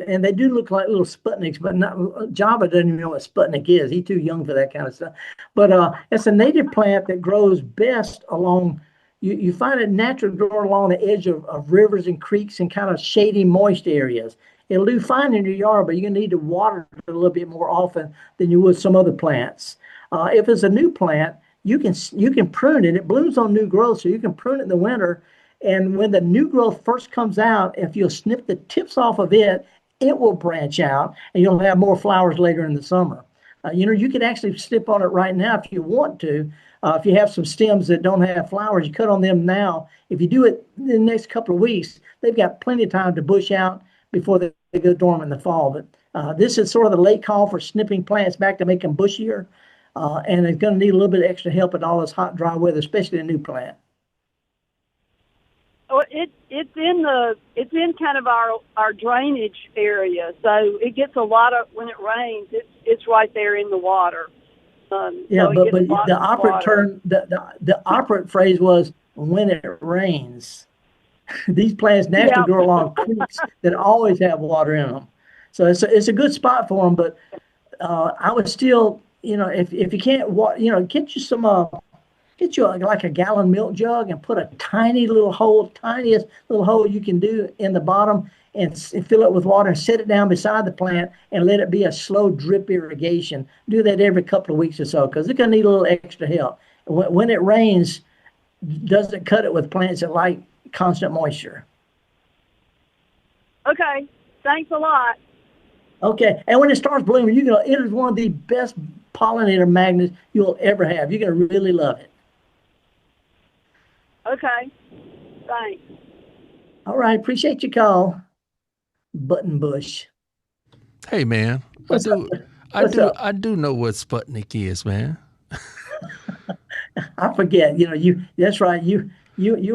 and they do look like little Sputniks, but not. Java doesn't even know what Sputnik is. He's too young for that kind of stuff. But it's a native plant that grows best along. You find it naturally growing along the edge of rivers and creeks and kind of shady, moist areas. It'll do fine in your yard, but you're going to need to water it a little bit more often than you would some other plants. If it's a new plant, you can prune it. It blooms on new growth, so you can prune it in the winter. And when the new growth first comes out, if you'll snip the tips off of it, it will branch out, and you'll have more flowers later in the summer. You can actually snip on it right now if you want to. If you have some stems that don't have flowers, you cut on them now. If you do it in the next couple of weeks, they've got plenty of time to bush out before they go dormant in the fall. But this is sort of the late call for snipping plants back to make them bushier. And it's going to need a little bit of extra help in all this hot, dry weather, especially a new plant. Well, it's in kind of our drainage area, so it gets a lot of, when it rains, it's right there in the water. Yeah, so but the operant term, the operant phrase was when it rains. These plants naturally grow along creeks that always have water in them, so it's a good spot for them. But I would still, if you can't, get you like a gallon milk jug and put a tiny little hole, tiniest little hole you can do in the bottom, and fill it with water and set it down beside the plant and let it be a slow drip irrigation. Do that every couple of weeks or so, because it's going to need a little extra help. When it rains, doesn't cut it with plants that like constant moisture. Okay, thanks a lot. Okay, and when it starts blooming, it is one of the best pollinator magnets you'll ever have. You're going to really love it. Okay, thanks. All right, appreciate your call, Buttonbush. Hey, man, I do know what Sputnik is, man. I forget. That's right. You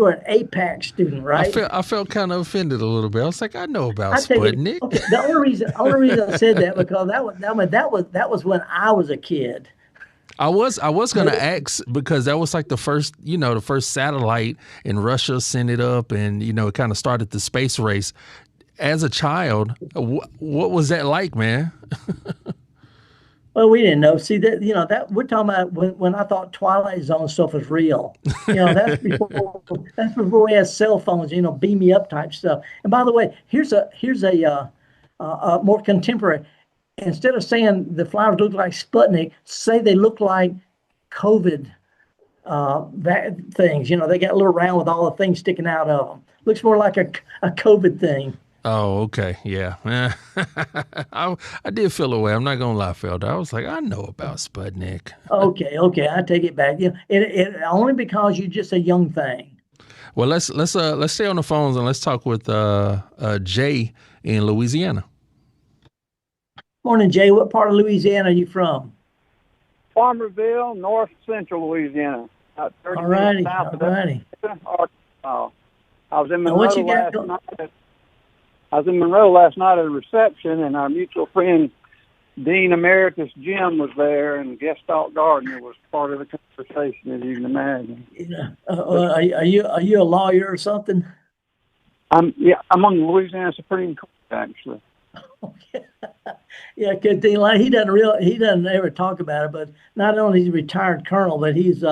are an APAC student, right? I felt kind of offended a little bit. I was like, I know about Sputnik. Okay, the only reason I said that because that was when I was a kid. I was going to ask, because that was like the first satellite, and Russia sent it up, and it kind of started the space race. As a child, what was that like, man? Well, we didn't know. See that we're talking about when I thought Twilight Zone stuff was real. That's before we had cell phones. Beam me up type stuff. And by the way, here's a more contemporary. Instead of saying the flowers look like Sputnik, say they look like COVID things. They got a little round with all the things sticking out of them. Looks more like a COVID thing. Oh, okay. Yeah. I did feel away. I'm not going to lie, Felder. I was like, I know about Sputnik. Okay. I take it back. It only because you're just a young thing. Well, let's stay on the phones and let's talk with Jay in Louisiana. Morning, Jay. What part of Louisiana are you from? Farmerville, north central Louisiana. About 30 minutes south of Arkansas. I was in Monroe last night at a reception, and our mutual friend Dean Emeritus Jim was there, and Gestalt Gardener was part of the conversation, as you can imagine. Are you a lawyer or something? I'm on the Louisiana Supreme Court, actually. Okay. Yeah, because Dean, he doesn't ever talk about it, but not only is he a retired colonel, but he's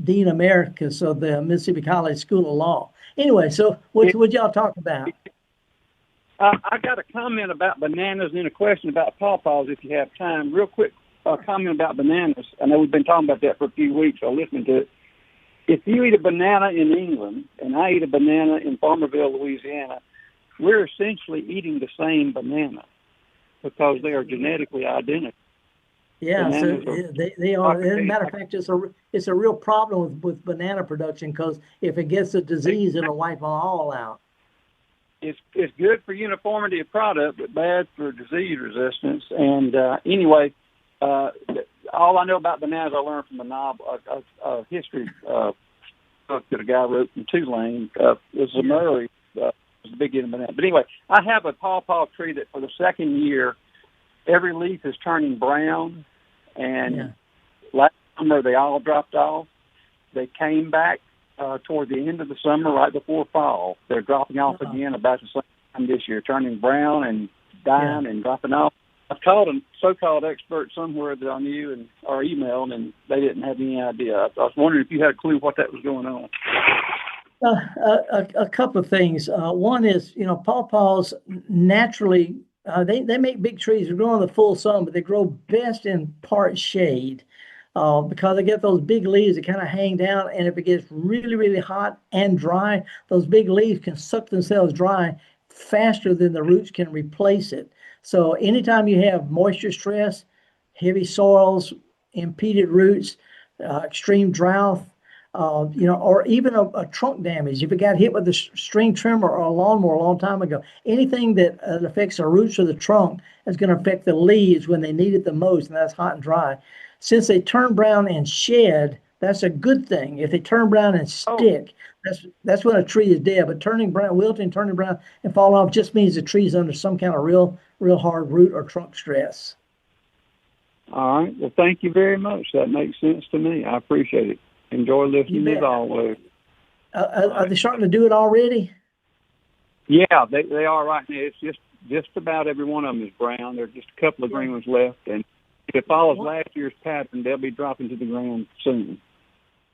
Dean Emeritus of the Mississippi College School of Law. Anyway, so what y'all talk about? I got a comment about bananas and a question about pawpaws, if you have time. Real quick comment about bananas. I know we've been talking about that for a few weeks, so listen to it. If you eat a banana in England and I eat a banana in Farmerville, Louisiana, we're essentially eating the same banana because they are genetically identical. Yeah, so they are. As a matter of fact, it's a real problem with banana production, because if it gets a disease, it'll wipe them all out. It's good for uniformity of product, but bad for disease resistance. And anyway, all I know about bananas I learned from a history book that a guy wrote from Tulane. It was a Murray. Was a big eating banana. But anyway, I have a pawpaw tree that for the second year, every leaf is turning brown. And last summer they all dropped off. They came back toward the end of the summer, right before fall. They're dropping off again about the same time this year, turning brown and dying and dropping off. I've called a so-called expert somewhere that I knew or emailed, and they didn't have any idea. I was wondering if you had a clue what that was going on. A couple of things. One is, pawpaws naturally They make big trees. They grow in the full sun, but they grow best in part shade because they get those big leaves that kind of hang down. And if it gets really, really hot and dry, those big leaves can suck themselves dry faster than the roots can replace it. So anytime you have moisture stress, heavy soils, impeded roots, extreme drought, or even a trunk damage. If it got hit with a string trimmer or a lawnmower a long time ago, anything that affects the roots or the trunk is going to affect the leaves when they need it the most, and that's hot and dry. Since they turn brown and shed, that's a good thing. If they turn brown and stick, that's when a tree is dead. But turning brown, wilting, turning brown, and falling off just means the tree's under some kind of real hard root or trunk stress. All right. Well, thank you very much. That makes sense to me. I appreciate it. Enjoy listening as always. Are they starting to do it already? Yeah, they are right now. It's just about every one of them is brown. There's just a couple of green ones left, and if it follows last year's pattern, they'll be dropping to the ground soon.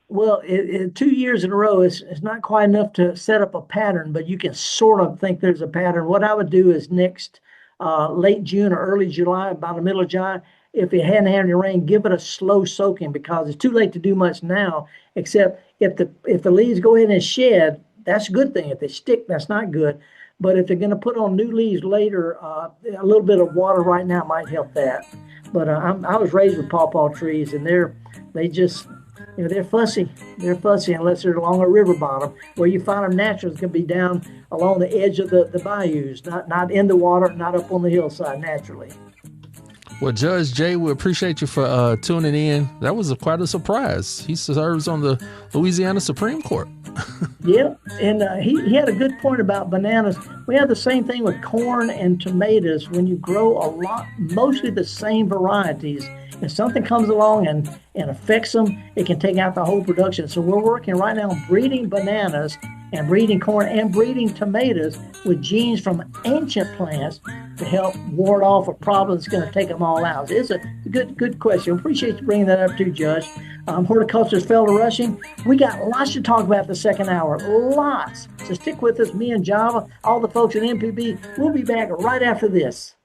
Well, 2 years in a row is not quite enough to set up a pattern, but you can sort of think there's a pattern. What I would do is next late June or early July, about the middle of July, if it hadn't had any rain, give it a slow soaking because it's too late to do much now, except if the leaves go in and shed, that's a good thing. If they stick, that's not good. But if they're going to put on new leaves later, a little bit of water right now might help that. But I was raised with pawpaw trees, and they're fussy. They're fussy unless they're along a river bottom. Where you find them natural, it's going to be down along the edge of the bayous, not in the water, not up on the hillside naturally. Well, Judge Jay, we appreciate you for tuning in. That was quite a surprise. He serves on the Louisiana Supreme Court. Yeah, and he had a good point about bananas. We have the same thing with corn and tomatoes. When you grow mostly the same varieties, if something comes along and affects them, it can take out the whole production. So we're working right now on breeding bananas and breeding corn and breeding tomatoes with genes from ancient plants to help ward off a problem that's going to take them all out. It's a good question. Appreciate you bringing that up too, Judge. Horticulturalist Felder Rushing. We got lots to talk about the second hour. Lots. So stick with us, me and Java, all the folks at MPB. We'll be back right after this.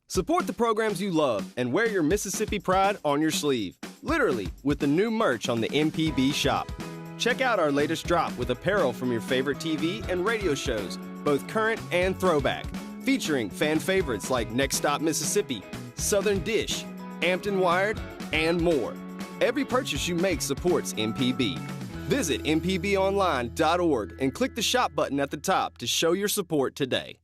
Support the programs you love and wear your Mississippi pride on your sleeve, literally with the new merch on the MPB shop. Check out our latest drop with apparel from your favorite TV and radio shows, both current and throwback, featuring fan favorites like Next Stop Mississippi, Southern Dish, Hampton Wired, and more. Every purchase you make supports MPB. Visit mpbonline.org and click the shop button at the top to show your support today.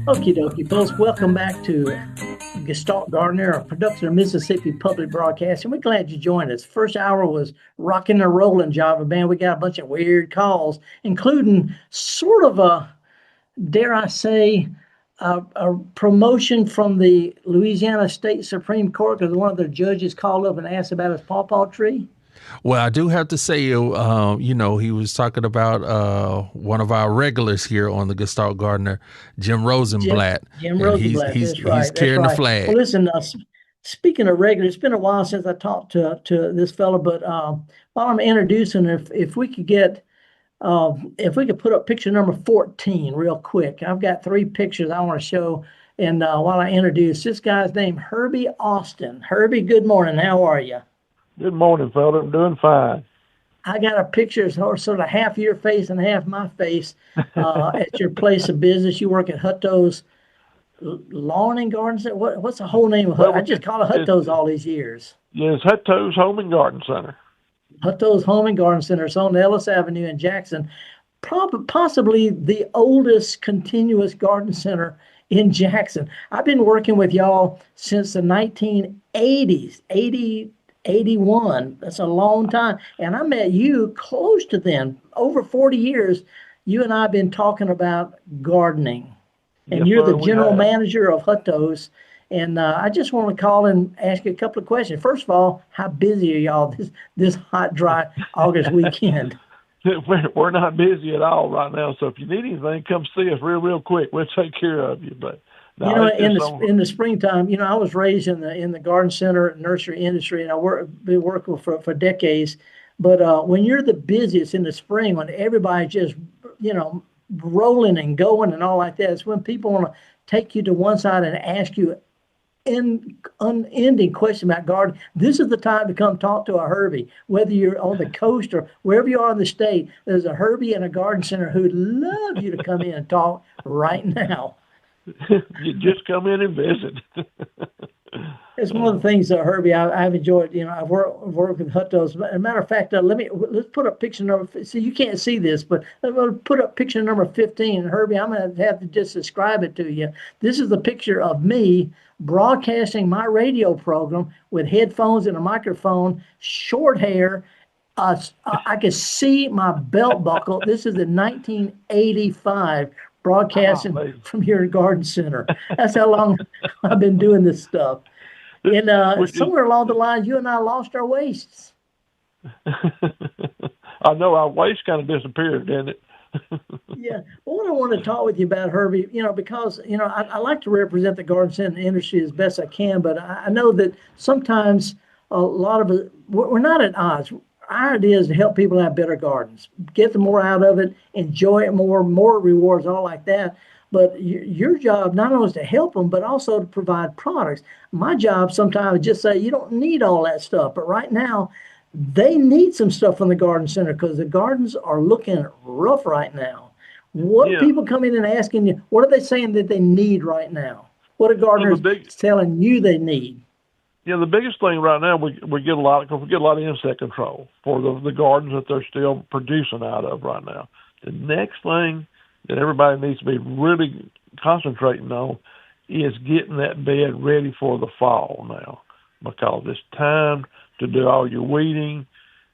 Okie dokie, folks. Welcome back to Gestalt Gardener, a production of Mississippi Public Broadcasting. We're glad you joined us. First hour was rocking and rolling, Java Band. We got a bunch of weird calls, including sort of a, dare I say, a promotion from the Louisiana State Supreme Court because one of their judges called up and asked about his pawpaw tree. Well, I do have to say, he was talking about one of our regulars here on the Gestalt Gardener, Jim Rosenblatt. Jim Rosenblatt, he's carrying the flag. Well, listen, speaking of regulars, it's been a while since I talked to this fellow, but while I'm introducing, if we could get, if we could put up picture number 14 real quick. I've got 3 pictures I want to show, and while I introduce, this guy's name, Herbie Austin. Herbie, good morning. How are you? Good morning, Felder. I'm doing fine. I got a picture, sort of half your face and half my face, at your place of business. You work at Hutto's Lawn and Garden Center. What's the whole name of it? I just call it Hutto's all these years. Yes, Hutto's Home and Garden Center. Hutto's Home and Garden Center. It's on Ellis Avenue in Jackson. Possibly the oldest continuous garden center in Jackson. I've been working with y'all since the 1980s, 81. That's a long time. And I met you close to then. Over 40 years, you and I have been talking about gardening. And yes, you're sir, the general manager of Hutto's. And I just want to call and ask you a couple of questions. First of all, how busy are y'all this hot, dry August weekend? We're not busy at all right now. So if you need anything, come see us real quick. We'll take care of you. But no, in the springtime, I was raised in the garden center nursery industry, and been working for decades. But when you're the busiest in the spring, when everybody's just rolling and going and all like that, it's when people want to take you to one side and ask you unending question about gardening. This is the time to come talk to a Herbie. Whether you're on the coast or wherever you are in the state, there's a Herbie in a garden center who'd love you to come in and talk right now. You just come in and visit. It's one of the things, Herbie, I've enjoyed. I've worked with Hutto's. As a matter of fact, let's put up picture number. See, you can't see this, but I'm going to put up picture number 15. And Herbie, I'm going to have to just describe it to you. This is the picture of me broadcasting my radio program with headphones and a microphone, short hair. I could see my belt buckle. This is in 1985. Broadcasting from your garden center. That's how long I've been doing this stuff. And somewhere along the line, you and I lost our waists. I know our waist kind of disappeared, didn't it? Yeah. Well, what I want to talk with you about, Herbie, because, I like to represent the garden center industry as best I can, but I know that sometimes a lot of it, we're not at odds. Our idea is to help people have better gardens, get them more out of it, enjoy it more rewards, all like that. But your job not only is to help them, but also to provide products. My job sometimes is just say, you don't need all that stuff. But right now, they need some stuff from the garden center because the gardens are looking rough right now. What are people coming in and asking you? What are they saying that they need right now? What are gardeners telling you they need? Yeah, the biggest thing right now, we get a lot of insect control for the gardens that they're still producing out of right now. The next thing that everybody needs to be really concentrating on is getting that bed ready for the fall now, because it's time to do all your weeding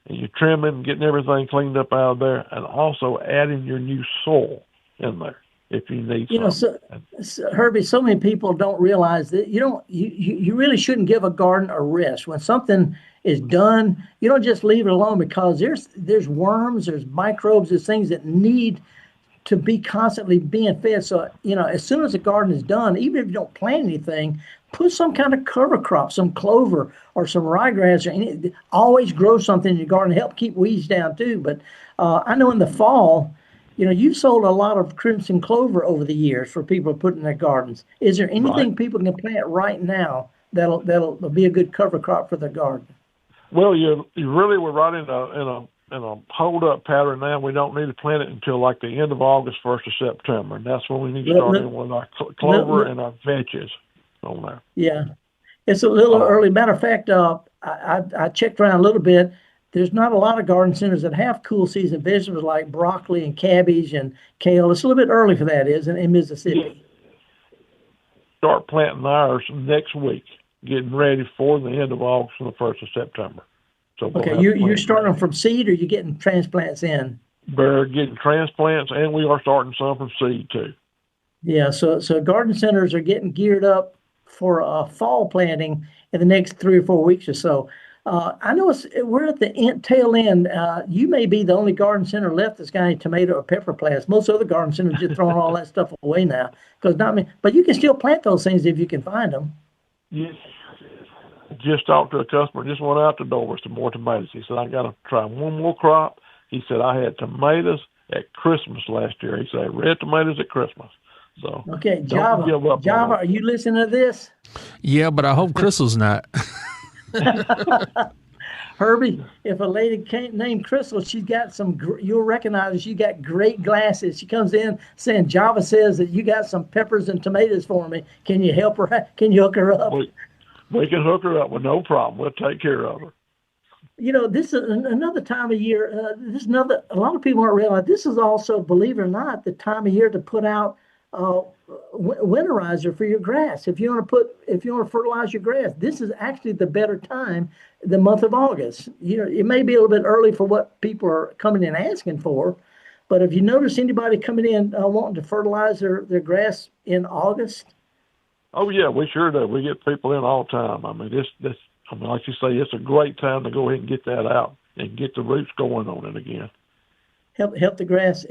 and your trimming, getting everything cleaned up out of there, and also adding your new soil in there. if you need You know, something. Herbie, so many people don't realize that you really shouldn't give a garden a rest. When something is done, you don't just leave it alone, because there's worms, there's microbes, there's things that need to be constantly being fed. So, as soon as the garden is done, even if you don't plant anything, put some kind of cover crop, some clover or some ryegrass, or always grow something in your garden, help keep weeds down too. But I know in the fall, you've sold a lot of crimson clover over the years for people to put in their gardens. Is there anything people can plant right now that'll be a good cover crop for their garden? Well, you really were right in a hold up pattern now. We don't need to plant it until like the end of August, 1st of September, and that's when we need to start in with our clover and our veggies on there. Yeah, it's a little early. Matter of fact, I checked around a little bit. There's not a lot of garden centers that have cool season vegetables like broccoli and cabbage and kale. It's a little bit early for that, in Mississippi. Start planting ours next week, getting ready for the end of August and the 1st of September. So okay, you're starting from seed, or you're getting transplants in? We're getting transplants, and we are starting some from seed too. Yeah, so garden centers are getting geared up for fall planting in the next 3 or 4 weeks or so. I know we're at the tail end. You may be the only garden center left that's got any tomato or pepper plants. Most other garden centers are just throwing all that stuff away now, but you can still plant those things if you can find them. Yes. Just talked to a customer, just went out the door with some more tomatoes. He said, I got to try one more crop. He said, I had tomatoes at Christmas last year. He said, red tomatoes at Christmas. So okay, Java, are you listening to this? Yeah, but I hope Crystal's not. Herbie, if a lady named Crystal, she's got you'll recognize her. She got great glasses. She comes in saying, Java says that you got some peppers and tomatoes for me. Can you help her? Can you hook her up? We can hook her up with no problem. We'll take care of her. This is another time of year. A lot of people don't realize this is also, believe it or not, the time of year to put out winterizer for your grass. If you want to fertilize your grass, this is actually the better time, the month of August. It may be a little bit early for what people are coming in asking for, but if you notice anybody coming in wanting to fertilize their grass in August. Oh yeah, we sure do. We get people in all the time. I mean, like you say, it's a great time to go ahead and get that out and get the roots going on it again. Help the grass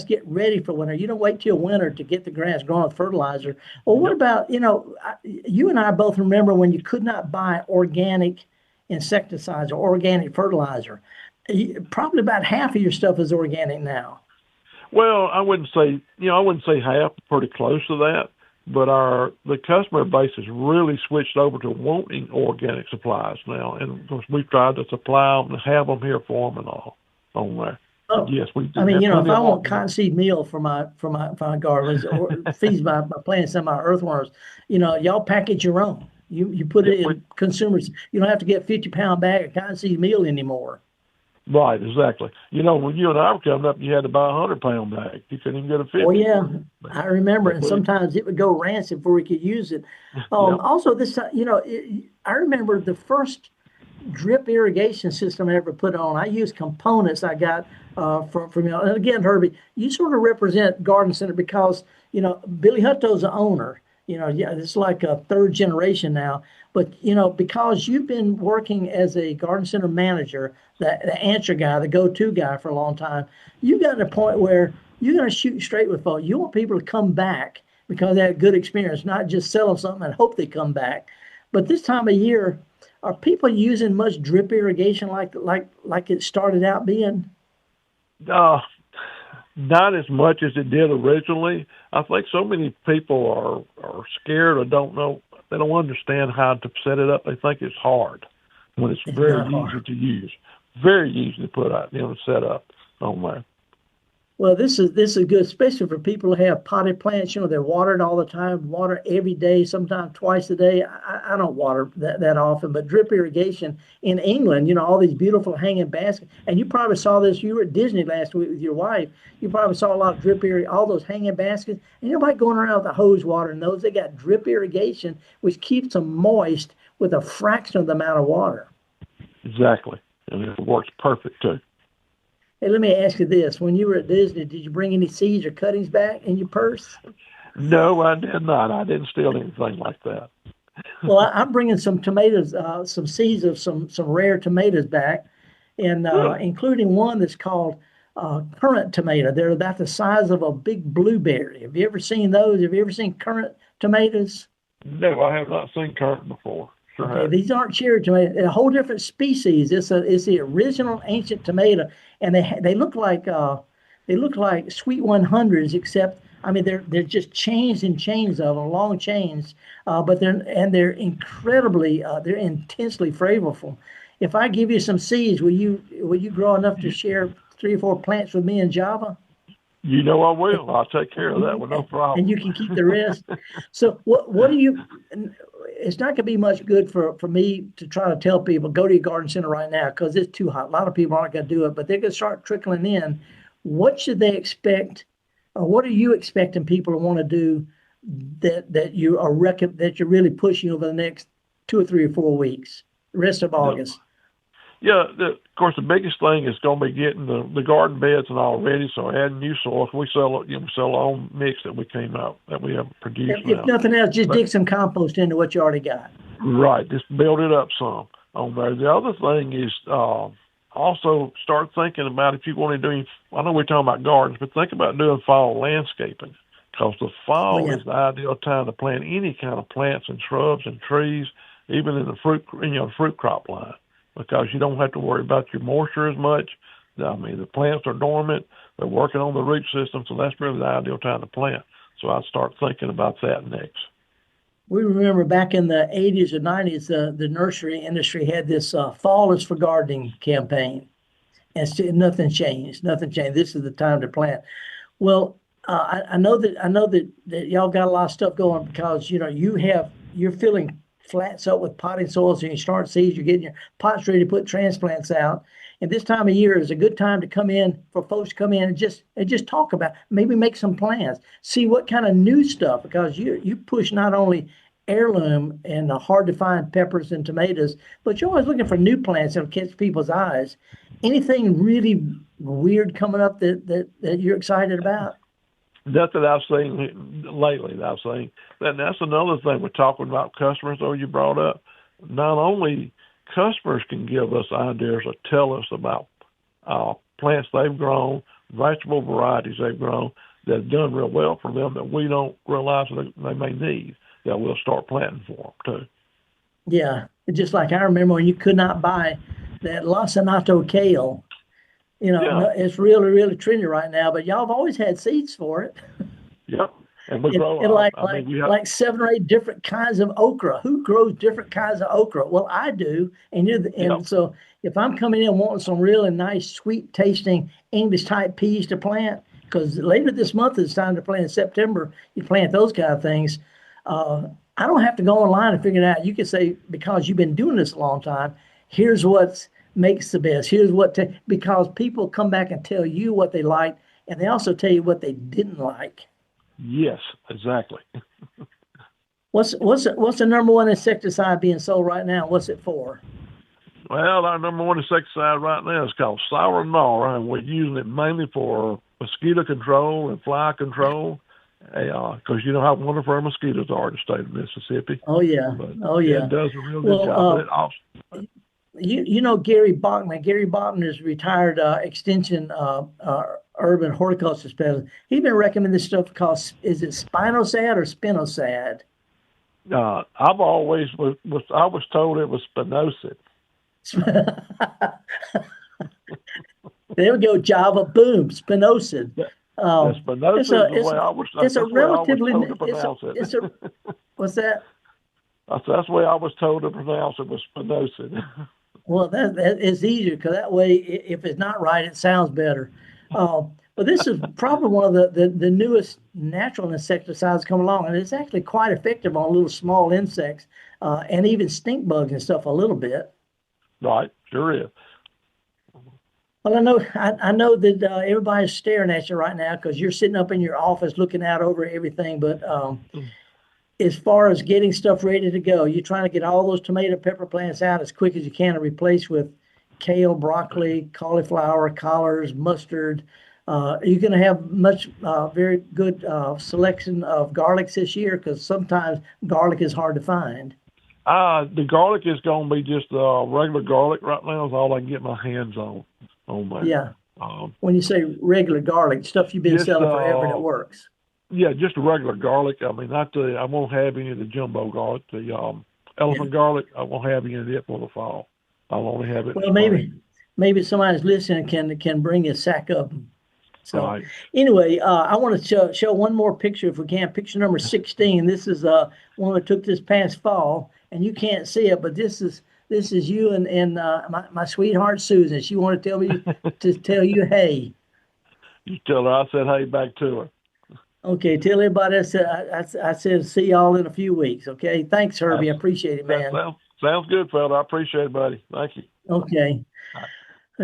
get ready for winter. You don't wait till winter to get the grass growing with fertilizer. Well, what about, you and I both remember when you could not buy organic insecticides or organic fertilizer. Probably about half of your stuff is organic now. Well, I wouldn't say half, pretty close to that. But the customer base has really switched over to wanting organic supplies now, and of course we've tried to supply them and have them here for them and all on there. Oh, yes, we do. I mean, if I want cottonseed meal for my gardens or feeds my plants and my earthworms, y'all package your own. You put it in consumers. You don't have to get a 50-pound bag of cottonseed meal anymore. Right, exactly. When you and I were coming up, you had to buy a 100-pound bag. You couldn't even get a 50. Oh yeah, I remember, and sometimes it would go rancid before we could use it. Also, this time, I remember the first drip irrigation system I ever put on. I used components I got from you. And again, Herbie, you sort of represent Garden Center because Billy Hutto's the owner. It's like a third generation now. But, because you've been working as a garden center manager, the answer guy, the go-to guy for a long time, you got to a point where you're going to shoot straight with folks. You want people to come back because they had a good experience, not just sell them something and hope they come back. But this time of year, are people using much drip irrigation like it started out being? Not as much as it did originally. I think so many people are scared or don't know. They don't understand how to set it up. They think it's hard when it's very easy to use. Very easy to put out, set up on there. Well, this is good, especially for people who have potted plants. They're watered all the time, water every day, sometimes twice a day. I don't water that often, but drip irrigation in England, all these beautiful hanging baskets. And you probably saw this. You were at Disney last week with your wife. You probably saw a lot of drip irrigation, all those hanging baskets. And nobody going around with a hose watering those. They got drip irrigation, which keeps them moist with a fraction of the amount of water. Exactly. And it works perfect, too. Hey, let me ask you this. When you were at Disney, did you bring any seeds or cuttings back in your purse? No, I did not. I didn't steal anything like that. Well, I'm bringing some tomatoes, some seeds of some rare tomatoes back, and including one that's called currant tomato. They're about the size of a big blueberry. Have you ever seen those? Have you ever seen currant tomatoes? No, I have not seen currant before. Sure Okay, have. these aren't cherry tomatoes. They're a whole different species. It's the original ancient tomato, and they look like sweet 100s, except I mean they're just chains and chains of them, long chains, but they're incredibly they're intensely flavorful. If I give you some seeds, will you grow enough to share 3 or 4 plants with me in Java? You know I will. I'll take care of that with no problem. And you can keep the rest. So what do you? It's not going to be much good for me to try to tell people go to your garden center right now because it's too hot. A lot of people aren't going to do it, but they're going to start trickling in. What should they expect, or what are you expecting people to want to do that you're really pushing over the next 2 or 3 or 4 weeks, the rest of August? Yeah, of course, the biggest thing is going to be getting the garden beds and all ready. So adding new soil. We sell our own mix that we have produced. If nothing else, just dig some compost into what you already got. Right, just build it up some on there. The other thing is also start thinking about if you want to do. I know we're talking about gardens, but think about doing fall landscaping because the fall is the ideal time to plant any kind of plants and shrubs and trees, even in the fruit crop line. Because you don't have to worry about your moisture as much. I mean, the plants are dormant. They're working on the root system, so that's really the ideal time to plant. So I'd start thinking about that next. We remember back in the 80s or 90s, the nursery industry had this Fall is for Gardening campaign. And nothing changed. Nothing changed. This is the time to plant. Well, I know that y'all got a lot of stuff going because, you're filling flats up with potting soil, so you start seeds, you're getting your pots ready to put transplants out. And this time of year is a good time to come in, for folks to come in and just talk about, maybe make some plans, see what kind of new stuff, because you push not only heirloom and hard to find peppers and tomatoes, but you're always looking for new plants that'll catch people's eyes. Anything really weird coming up that you're excited about? Nothing I've seen lately that I've seen. And that's another thing we're talking about customers, though, you brought up. Not only customers can give us ideas or tell us about plants they've grown, vegetable varieties they've grown that have done real well for them that we don't realize that they may need, that we'll start planting for them, too. Yeah, just like I remember when you could not buy that lacinato kale. It's really, really trendy right now, but y'all have always had seeds for it. Yep. And we grow like 7 or 8 different kinds of okra. Who grows different kinds of okra? Well, I do. So if I'm coming in wanting some really nice, sweet tasting English type peas to plant, because later this month it's time to plant in September, you plant those kind of things. I don't have to go online and figure it out. You can say, because you've been doing this a long time, here's what makes the best. Here's because people come back and tell you what they like, and they also tell you what they didn't like. Yes, exactly. What's the number one insecticide being sold right now? What's it for? Well, our number one insecticide right now is called sour gnawer, and we're using it mainly for mosquito control and fly control. Because you know how wonderful our mosquitoes are in the state of Mississippi. Oh yeah, It does a real good job. You know Gary Bachman. Gary Bachman is retired extension urban horticulture specialist. He's been recommending this stuff called, is it spinosad or spinosad? I've always I was told it was spinosad. There we go, Java. Boom, spinosad. Spinosad is the way I was. It's a relatively. What's that? That's the way I was told to pronounce it, was spinosad. Well, that is easier because that way, if it's not right, it sounds better. But this is probably one of the newest natural insecticides come along, and it's actually quite effective on little small insects and even stink bugs and stuff a little bit. Right, sure is. Well, I know that everybody's staring at you right now because you're sitting up in your office looking out over everything. But as far as getting stuff ready to go, you're trying to get all those tomato pepper plants out as quick as you can to replace with kale, broccoli, cauliflower, collards, mustard. You're going to have very good selection of garlics this year, because sometimes garlic is hard to find. The garlic is going to be just regular garlic right now. Is all I can get my hands on there. Yeah. When you say regular garlic, stuff you've been selling forever and it works. Yeah, just a regular garlic. I mean, I won't have any of the jumbo garlic. The elephant garlic, I won't have any of it for the fall. I'll only have it. Well, maybe somebody's listening can bring a sack of them. So anyway, I want to show one more picture if we can. Picture number 16. This is one I took this past fall, and you can't see it, but this is you and my sweetheart Susan. She wanted to tell me to tell you hey. You tell her I said hey back to her. Okay, tell everybody I said see y'all in a few weeks. Okay, thanks Herbie, I appreciate it, man. Sounds good, Felder. I appreciate it, buddy. Thank you. Okay,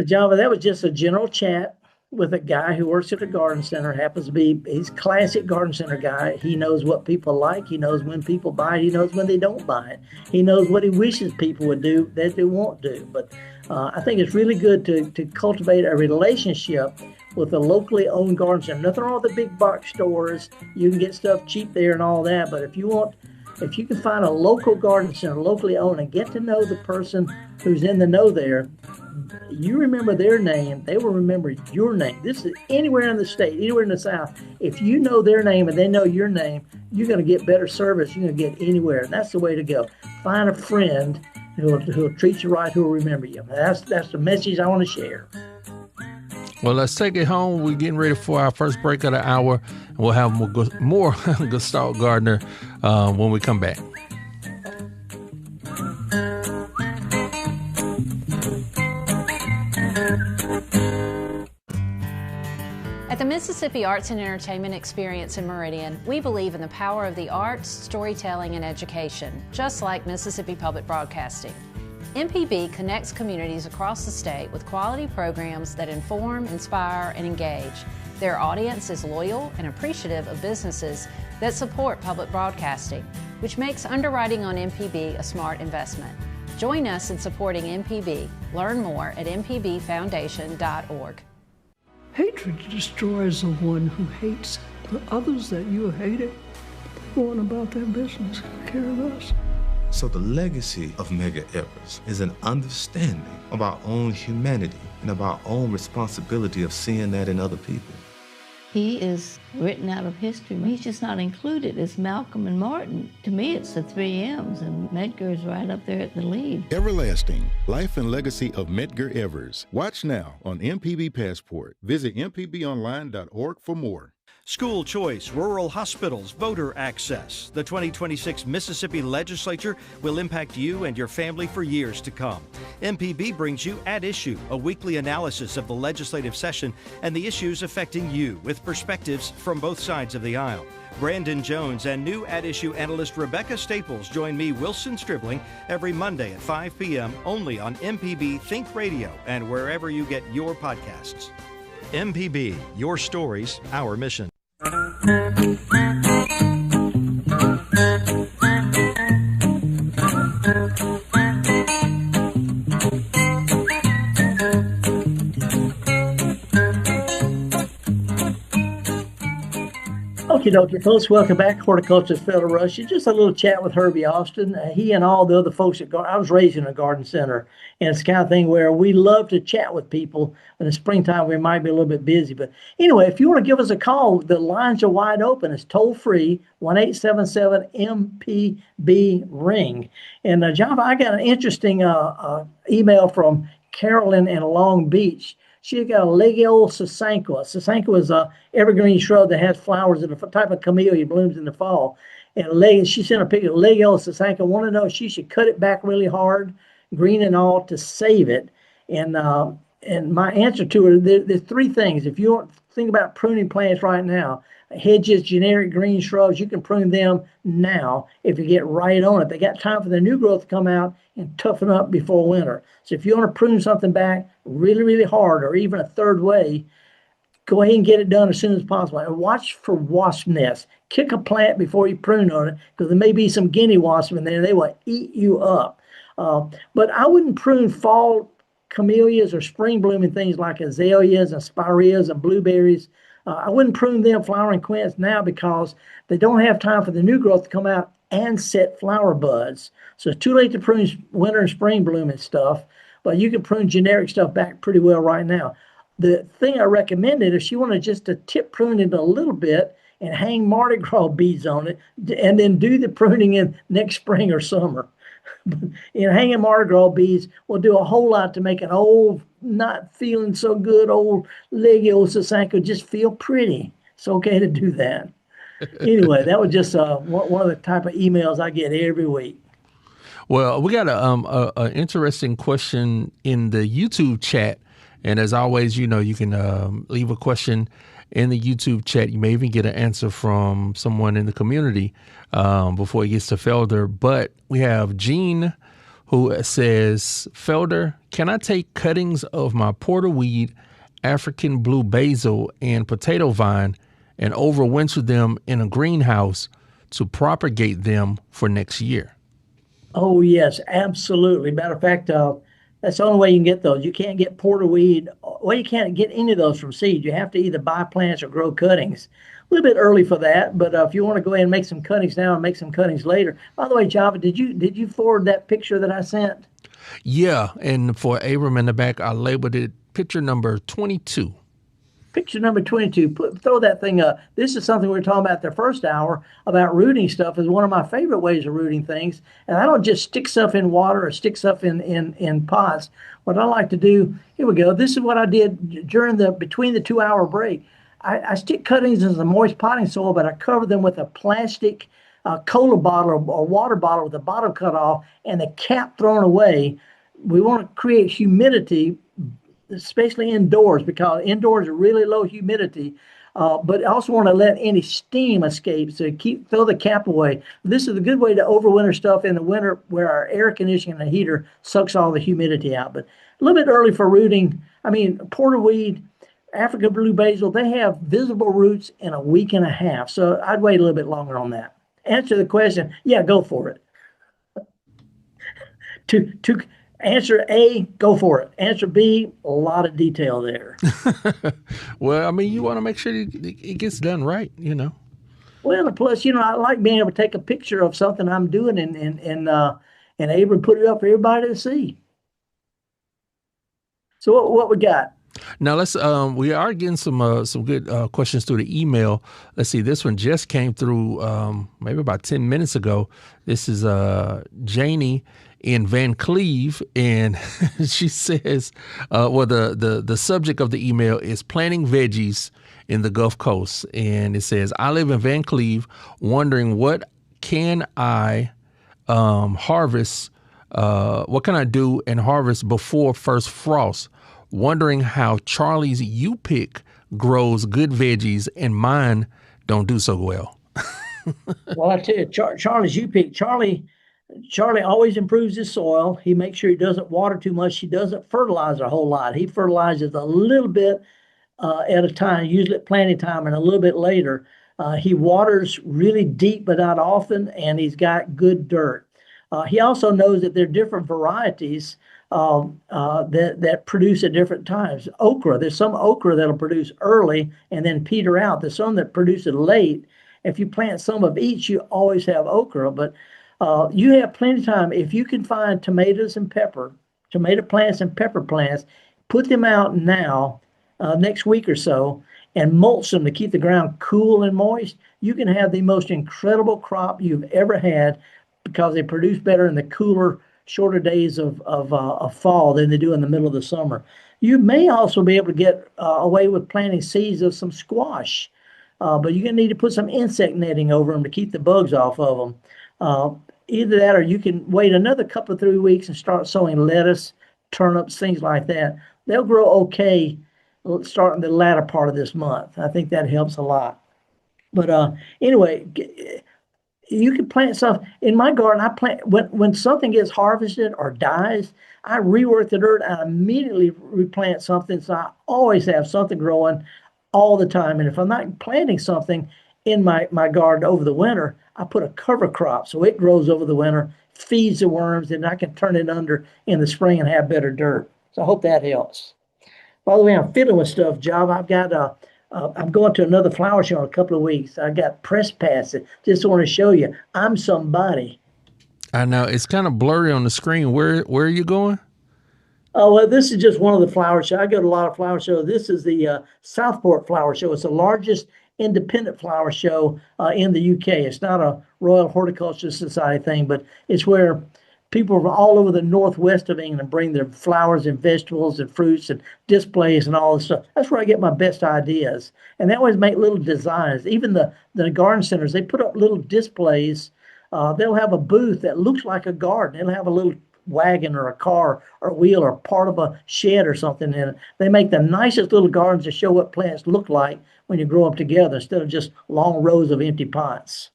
Java, that was just a general chat with a guy who works at a garden center. Happens to be he's a classic garden center guy. He knows what people like. He knows when people buy it. He knows when they don't buy it. He knows what he wishes people would do that they won't do. But I think it's really good to cultivate a relationship with a locally owned garden center. Nothing wrong with the big box stores. You can get stuff cheap there and all that. But if you can find a local garden center, locally owned, and get to know the person who's in the know there, you remember their name, they will remember your name. This is anywhere in the state, anywhere in the South. If you know their name and they know your name, you're going to get better service. You're going to get anywhere. And that's the way to go. Find a friend who'll treat you right, who'll remember you. That's the message I want to share. Well, let's take it home. We're getting ready for our first break of the hour. And we'll have more Gestalt Gardener when we come back. At the Mississippi Arts and Entertainment Experience in Meridian, we believe in the power of the arts, storytelling, and education, just like Mississippi Public Broadcasting. MPB connects communities across the state with quality programs that inform, inspire, and engage. Their audience is loyal and appreciative of businesses that support public broadcasting, which makes underwriting on MPB a smart investment. Join us in supporting MPB. Learn more at mpbfoundation.org. Hatred destroys the one who hates. The others that you hated, go on about their business. Care of us. So the legacy of Medgar Evers is an understanding of our own humanity and of our own responsibility of seeing that in other people. He is written out of history. He's just not included as Malcolm and Martin. To me, it's the 3 M's, and Medgar is right up there at the lead. Everlasting, Life and Legacy of Medgar Evers. Watch now on MPB Passport. Visit mpbonline.org for more. School choice, rural hospitals, voter access. The 2026 Mississippi Legislature will impact you and your family for years to come. MPB brings you At Issue, a weekly analysis of the legislative session and the issues affecting you with perspectives from both sides of the aisle. Brandon Jones and new At Issue analyst Rebecca Staples join me, Wilson Stribling, every Monday at 5 p.m. only on MPB Think Radio and wherever you get your podcasts. MPB, your stories, our mission. Okie dokie, folks. Welcome back. Horticulturalist Felder Rushing. Just a little chat with Herbie Austin. He and all the other folks at I was raised in a garden center, and it's the kind of thing where we love to chat with people. In the springtime, we might be a little bit busy. But anyway, if you want to give us a call, the lines are wide open. It's toll-free, 1-877-MPB-RING. And, Java, I got an interesting email from Carolyn in Long Beach. She got a leggy old sasanqua. Sasanqua is a evergreen shrub that has flowers that are a type of camellia, blooms in the fall. And she sent a picture of leggy old sasanqua. Want to know if she should cut it back really hard, green and all, to save it. And my answer to her, there's 3 things. If you don't think about pruning plants right now, hedges, generic green shrubs, you can prune them now if you get right on it. They got time for the new growth to come out and toughen up before winter. So if you want to prune something back really, really hard, or even a third way, go ahead and get it done as soon as possible. And watch for wasp nests. Kick a plant before you prune on it, because there may be some guinea wasps in there. They will eat you up. But I wouldn't prune fall camellias or spring blooming things like azaleas and spireas and blueberries, I wouldn't prune them flowering quince now because they don't have time for the new growth to come out and set flower buds. So it's too late to prune winter and spring blooming stuff, but you can prune generic stuff back pretty well right now. The thing I recommended, if you want to just to tip prune it a little bit and hang Mardi Gras beads on it, and then do the pruning in next spring or summer. Hanging Mardi Gras beads will do a whole lot to make an old, not feeling so good, old leggy old sasanko just feel pretty. It's okay to do that. Anyway, that was just one of the type of emails I get every week. Well, we got a interesting question in the YouTube chat. And as always, you can leave a question in the YouTube chat. You may even get an answer from someone in the community before it gets to Felder. But we have Gene who says, Felder, can I take cuttings of my porterweed, African blue basil, and potato vine and overwinter them in a greenhouse to propagate them for next year? Oh, yes, absolutely. Matter of fact, that's the only way you can get those. You can't get porterweed. Well, you can't get any of those from seed. You have to either buy plants or grow cuttings. A little bit early for that, but if you want to go ahead and make some cuttings now and make some cuttings later. By the way, Java, did you forward that picture that I sent? Yeah, and for Abram in the back, I labeled it picture number 22. Picture number 22, throw that thing up. This is something we were talking about the first hour about rooting stuff. Is one of my favorite ways of rooting things. And I don't just stick stuff in water or stick stuff in pots. What I like to do, here we go. This is what I did between the 2-hour break. I stick cuttings in the moist potting soil, but I cover them with a plastic cola bottle or water bottle with the bottom cut off and the cap thrown away. We want to create humidity, especially indoors, because indoors are really low humidity, but I also want to let any steam escape, so throw the cap away. This is a good way to overwinter stuff in the winter where our air conditioning and the heater sucks all the humidity out. But a little bit early for rooting. I mean, porterweed, African blue basil, they have visible roots in a week and a half, so I'd wait a little bit longer on that. Answer the question, yeah, go for it. Answer A, go for it. Answer B, a lot of detail there. Well, I mean, you want to make sure it gets done right, Well, plus, I like being able to take a picture of something I'm doing and able to put it up for everybody to see. So what we got? Now let's we are getting some good questions through the email. Let's see, this one just came through maybe about 10 minutes ago. This is Janie in Van Cleve, and she says, the subject of the email is planting veggies in the Gulf Coast, and it says, I live in Van Cleve, wondering what can I harvest? What can I do and harvest before first frost? Wondering how Charlie's U-Pick grows good veggies and mine don't do so well. Well, I tell you, Charlie's U-Pick, Charlie always improves his soil. He makes sure he doesn't water too much. He doesn't fertilize a whole lot. He fertilizes a little bit at a time, usually at planting time and a little bit later. He waters really deep but not often, and he's got good dirt. He also knows that there are different varieties that produce at different times. Okra, there's some okra that'll produce early and then peter out. There's some that produce it late. If you plant some of each, you always have okra, but you have plenty of time. If you can find tomatoes and tomato plants and pepper plants, put them out now, next week or so, and mulch them to keep the ground cool and moist. You can have the most incredible crop you've ever had because they produce better in the cooler, shorter days of fall than they do in the middle of the summer. You may also be able to get away with planting seeds of some squash, but you're going to need to put some insect netting over them to keep the bugs off of them. Either that or you can wait another couple of 3 weeks and start sowing lettuce, turnips, things like that. They'll grow okay starting the latter part of this month. I think that helps a lot. But anyway, you can plant stuff. In my garden, I plant, when something gets harvested or dies, I rework the dirt and immediately replant something. So I always have something growing all the time. And if I'm not planting something in my garden over the winter, I put a cover crop so it grows over the winter, feeds the worms, and I can turn it under in the spring and have better dirt. So I hope that helps. By the way, I'm fiddling with stuff, Job. I'm going to another flower show in a couple of weeks. I got press passes. Just want to show you, I'm somebody. I know it's kind of blurry on the screen. Where are you going? Oh, well, this is just one of the flower shows. I go to a lot of flower shows. This is the Southport Flower Show. It's the largest independent flower show in the UK. It's not a Royal Horticultural Society thing, but it's where people from all over the northwest of England bring their flowers and vegetables and fruits and displays and all this stuff. That's where I get my best ideas. And they always make little designs. Even the garden centers, they put up little displays. They'll have a booth that looks like a garden. It'll have a little wagon or a car or a wheel or part of a shed or something in it. They make the nicest little gardens to show what plants look like when you grow them together instead of just long rows of empty pots.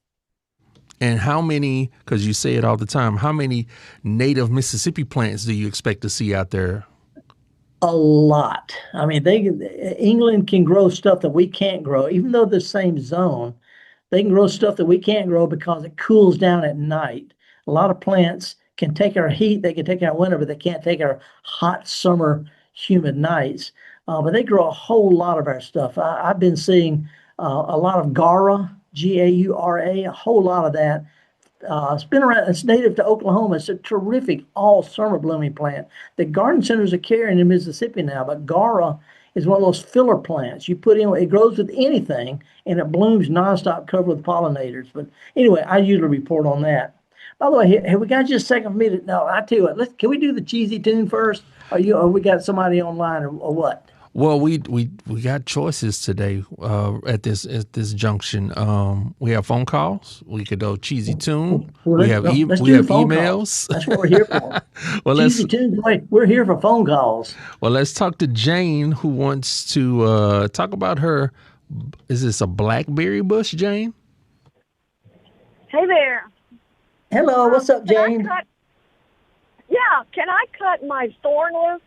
And how many, because you say it all the time, how many native Mississippi plants do you expect to see out there? A lot. I mean, England can grow stuff that we can't grow, even though the same zone. They can grow stuff that we can't grow because it cools down at night. A lot of plants can take our heat, they can take our winter, but they can't take our hot summer humid nights. But they grow a whole lot of our stuff. I've been seeing a lot of Gaura, Gaura, a whole lot of that. It's been around. It's native to Oklahoma. It's a terrific all summer blooming plant. The garden centers are carrying in Mississippi now, but Gaura is one of those filler plants. You put in, it grows with anything, and it blooms nonstop, covered with pollinators. But anyway, I usually report on that. By the way, have we got just a second for me to? No, I tell you what. Can we do the cheesy tune first? Or we got somebody online, or what? Well, we got choices today at this junction. We have phone calls. We could do cheesy tune. We have emails. Calls. That's what we're here for. Well, cheesy tune. We're here for phone calls. Well, let's talk to Jane, who wants to talk about her. Is this a blackberry bush, Jane? Hey there. Hello. What's up, Jane? Can I cut my thornless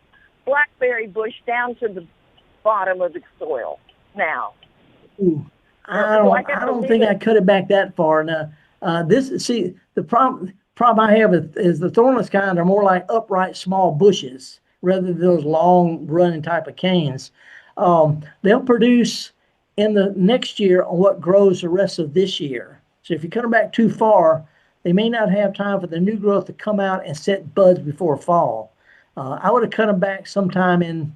blackberry bush down to the bottom of the soil now? Ooh, I don't think I cut it back that far. Now, the problem I have is the thornless kind are more like upright small bushes rather than those long running type of canes. They'll produce in the next year on what grows the rest of this year. So if you cut them back too far, they may not have time for the new growth to come out and set buds before fall. I would have cut them back sometime in,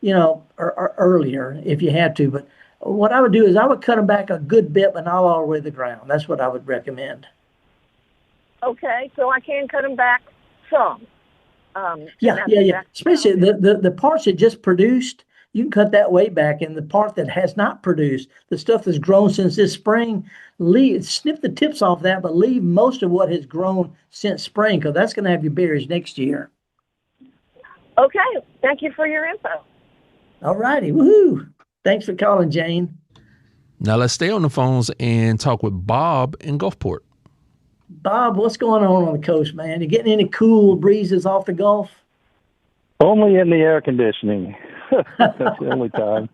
or earlier if you had to. But what I would do is I would cut them back a good bit, but not all the way to the ground. That's what I would recommend. Okay, so I can cut them back some. Yeah. Especially the parts that just produced, you can cut that way back. And the part that has not produced, the stuff that's grown since this spring, snip the tips off that, but leave most of what has grown since spring, because that's going to have your berries next year. Okay, thank you for your info. All righty, woohoo! Thanks for calling, Jane. Now let's stay on the phones and talk with Bob in Gulfport. Bob, what's going on the coast, man? You getting any cool breezes off the Gulf? Only in the air conditioning. That's the only time.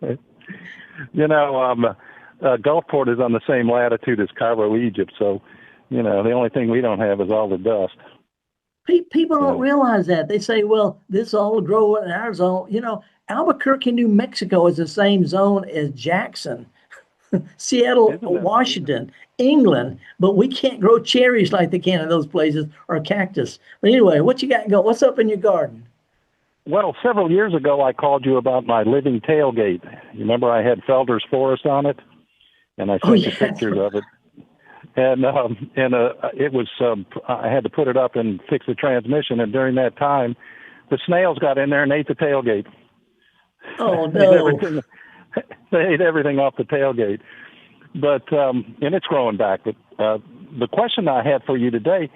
Gulfport is on the same latitude as Cairo, Egypt, so, the only thing we don't have is all the dust. People don't realize that. They say, well, this all grow in our zone. Albuquerque, New Mexico is the same zone as Jackson, Seattle, Washington, England, but we can't grow cherries like they can in those places, or cactus. But anyway, what you got going? What's up in your garden? Well, several years ago, I called you about my living tailgate. You remember I had Felder's Forest on it, and I sent you pictures of it. And it was I had to put it up and fix the transmission, and during that time, the snails got in there and ate the tailgate. Oh no! They ate everything off the tailgate. But and it's growing back. But the question I had for you today,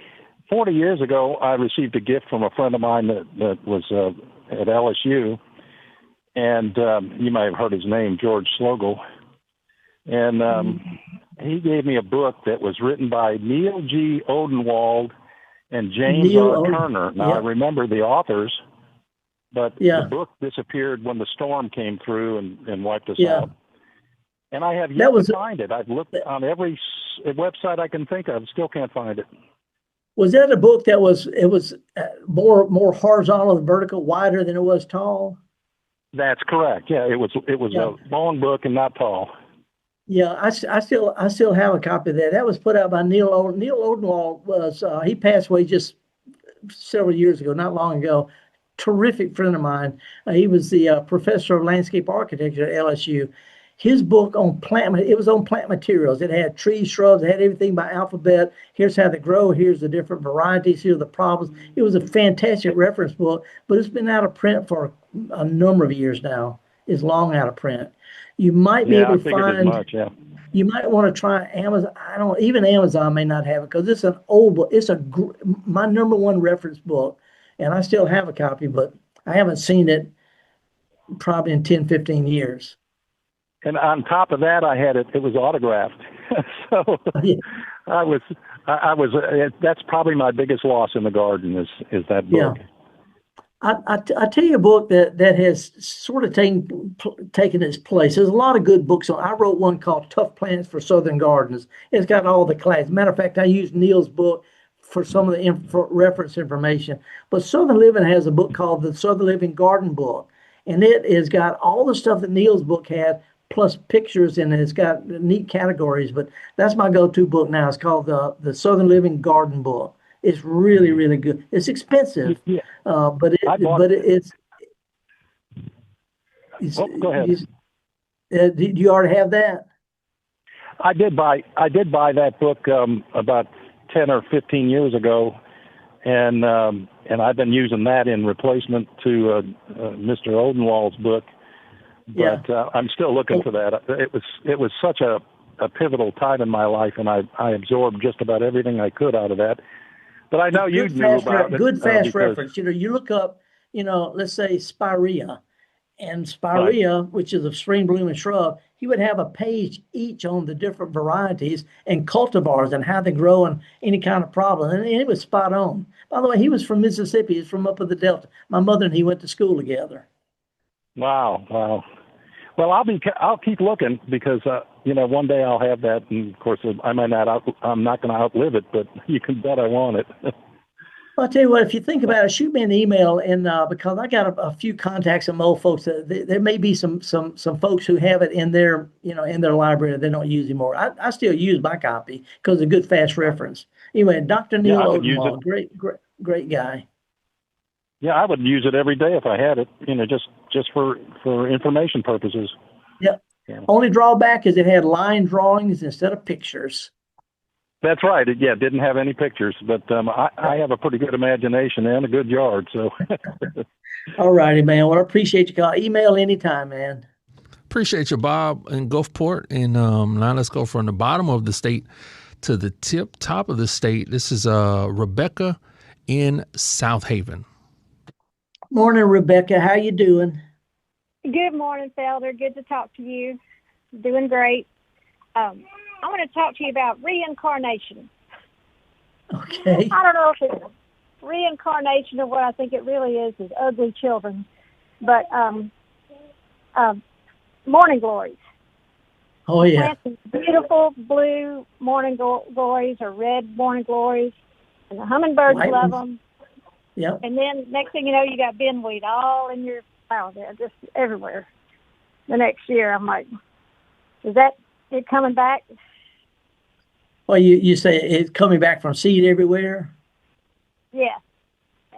40 years ago, I received a gift from a friend of mine that was at LSU, and you might have heard his name, George Slogel. And he gave me a book that was written by Neil G. Odenwald and James R. Turner. Now, I remember the authors, but the book disappeared when the storm came through and wiped us out. And I have yet to find it. I've looked on every website I can think of, still can't find it. Was that a book that was more horizontal and vertical, wider than it was tall? That's correct. Yeah, it was Yeah. a long book and not tall. Yeah, I still have a copy of that. That was put out by Neil Odenwald. Was he passed away just several years ago, not long ago. Terrific friend of mine. He was the professor of landscape architecture at LSU. His book on it was on plant materials. It had trees, shrubs, it had everything by alphabet. Here's how they grow. Here's the different varieties. Here are the problems. It was a fantastic reference book, but it's been out of print for a number of years now. It's long out of print. You might be able to find. As much, yeah. You might want to try Amazon. Even Amazon may not have it because it's an old book. It's my number one reference book, and I still have a copy, but I haven't seen it probably in 10, 15 years. And on top of that, I had it. It was autographed, so I was. That's probably my biggest loss in the garden is that book. Yeah. I tell you a book that has sort of taken its place. There's a lot of good books on. I wrote one called Tough Plants for Southern Gardens. It's got all the class. Matter of fact, I used Neil's book for some of the reference information. But Southern Living has a book called the Southern Living Garden Book, and it has got all the stuff that Neil's book had, plus pictures, and it's got neat categories. But that's my go-to book now. It's called the Southern Living Garden Book. It's really, really good. It's expensive, but it's. Go ahead. Do you already have that? I did buy that book about 10 or 15 years ago, and I've been using that in replacement to Mr. Odenwald's book. But I'm still looking for that. It was such a pivotal time in my life, and I absorbed just about everything I could out of that. But I know you knew about it. Good fast reference. You look up, let's say spirea, and spirea, right, which is a spring blooming shrub. He would have a page each on the different varieties and cultivars and how they grow and any kind of problem. And it was spot on. By the way, he was from Mississippi. He's from up in the Delta. My mother and he went to school together. Wow. Well, I'll keep looking because one day I'll have that, and of course I'm not going to outlive it, but you can bet I want it. Well, I'll tell you what, if you think about it, shoot me an email, and because I got a few contacts of old folks, there may be some folks who have it in their library that they don't use anymore. I still use my copy because it's a good fast reference. Anyway, Dr. Neil Odenwald, great guy. Yeah, I would use it every day if I had it, just for information purposes. Yep. Yeah. Only drawback is it had line drawings instead of pictures. That's right. It didn't have any pictures, but I have a pretty good imagination and a good yard. So. All righty, man. Well, I appreciate you calling. Email anytime, man. Appreciate you, Bob, in Gulfport. And now let's go from the bottom of the state to the top of the state. This is Rebecca in South Haven. Morning, Rebecca. How you doing? Good morning, Felder. Good to talk to you. Doing great. I want to talk to you about reincarnation. Okay. I don't know if it's reincarnation or what I think it really is ugly children. But morning glories. Oh, yeah. Beautiful blue morning glories or red morning glories. And the hummingbirds love them. Yep. And then next thing you know, you got binweed all in your flower there, just everywhere. The next year, I'm like, is that it coming back? Well, you say it's coming back from seed everywhere? Yeah.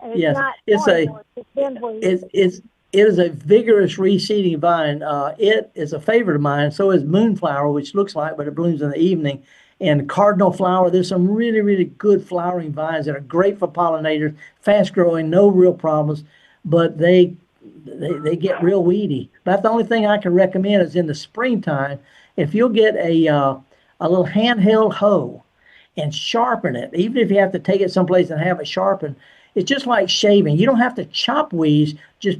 And yes. It is a vigorous reseeding vine. It is a favorite of mine. So is moonflower, which looks like, but it blooms in the evening. And cardinal flower, there's some really, really good flowering vines that are great for pollinators, fast growing, no real problems, but they get real weedy. That's the only thing I can recommend is in the springtime, if you'll get a little handheld hoe and sharpen it, even if you have to take it someplace and have it sharpened, it's just like shaving. You don't have to chop weeds, just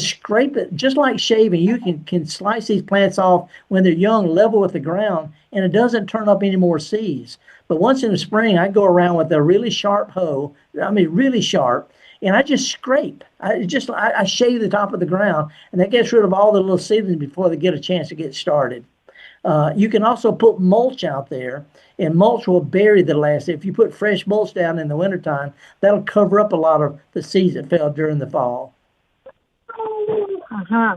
scrape it, just like shaving. You can slice these plants off when they're young, level with the ground, and it doesn't turn up any more seeds. But once in the spring, I go around with a really sharp hoe, really sharp, and I just scrape. I shave the top of the ground, and that gets rid of all the little seedlings before they get a chance to get started. You can also put mulch out there, and mulch will bury the last. If you put fresh mulch down in the wintertime, that'll cover up a lot of the seeds that fell during the fall. Uh-huh.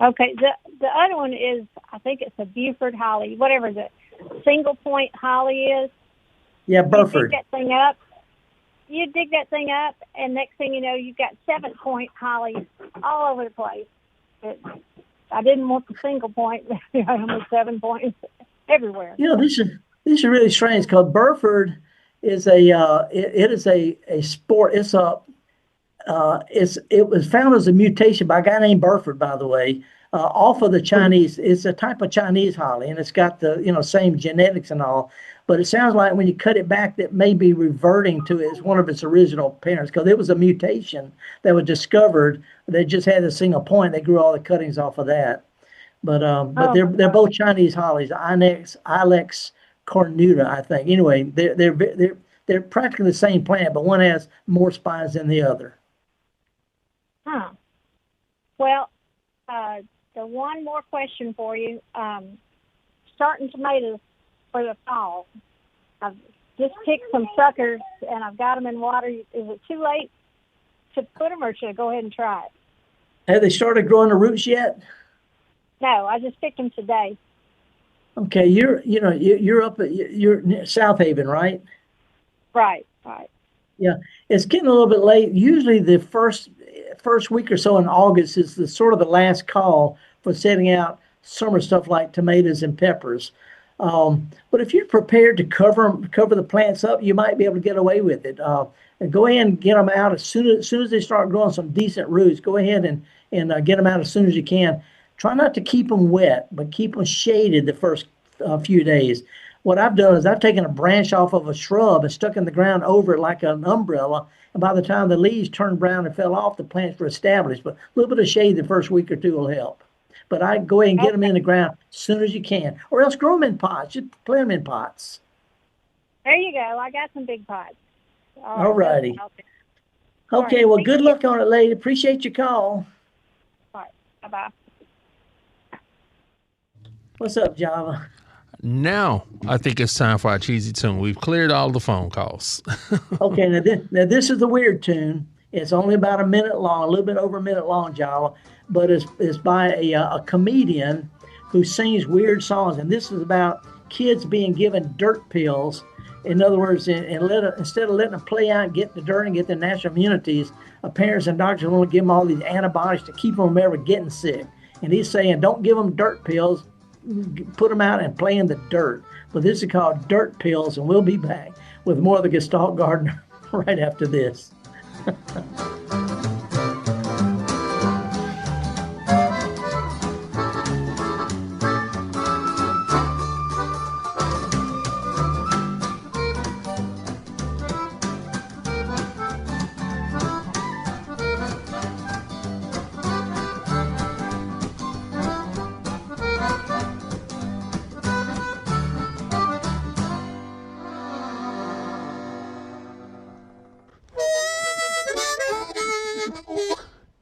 Okay, the other one is, I think it's a Buford holly, whatever the single point holly is. Yeah, Burford. You dig that thing up, and next thing you know, you've got 7-point hollies all over the place. I didn't want the single point. I wanted 7 points everywhere. This is really strange because Burford is it is a sport. It was found as a mutation by a guy named Burford, by the way, off of the Chinese. It's a type of Chinese holly, and it's got the same genetics and all. But it sounds like when you cut it back, that may be reverting to one of its original parents, because it was a mutation that was discovered that just had a single point. They grew all the cuttings off of that. But they're both Chinese hollies, Ilex cornuta, I think. Anyway, they're practically the same plant, but one has more spines than the other. Huh. Well, the one more question for you. Starting tomatoes for the fall. I've just picked some suckers, and I've got them in water. Is it too late to put them, or should I go ahead and try it? Have they started growing the roots yet? No, I just picked them today. Okay, you're near South Haven, right? Right. Yeah, it's getting a little bit late. Usually the first week or so in August is the sort of the last call for setting out summer stuff like tomatoes and peppers. But if you're prepared to cover the plants up, you might be able to get away with it. And go ahead and get them out as soon as they start growing some decent roots. Go ahead and get them out as soon as you can. Try not to keep them wet, but keep them shaded the first few days. What I've done is I've taken a branch off of a shrub and stuck in the ground over it like an umbrella. And by the time the leaves turned brown and fell off, the plants were established. But a little bit of shade the first week or two will help. But I go ahead and get them in the ground as soon as you can. Or else grow them in pots. Just plant them in pots. There you go. I got some big pots. All righty. Okay, well, good luck on it, lady. Appreciate your call. All right. Bye-bye. What's up, Java? Now, I think it's time for our cheesy tune. We've cleared all the phone calls. Okay, now this is the weird tune. It's only about a minute long, a little bit over a minute long, Java. But it's by a comedian who sings weird songs. And this is about kids being given dirt pills. In other words, instead of letting them play out and get the dirt and get their natural immunities, parents and doctors want to give them all these antibiotics to keep them from ever getting sick. And he's saying, don't give them dirt pills, put them out and play in the dirt. But this is called Dirt Pills, and we'll be back with more of the Gestalt Gardener right after this.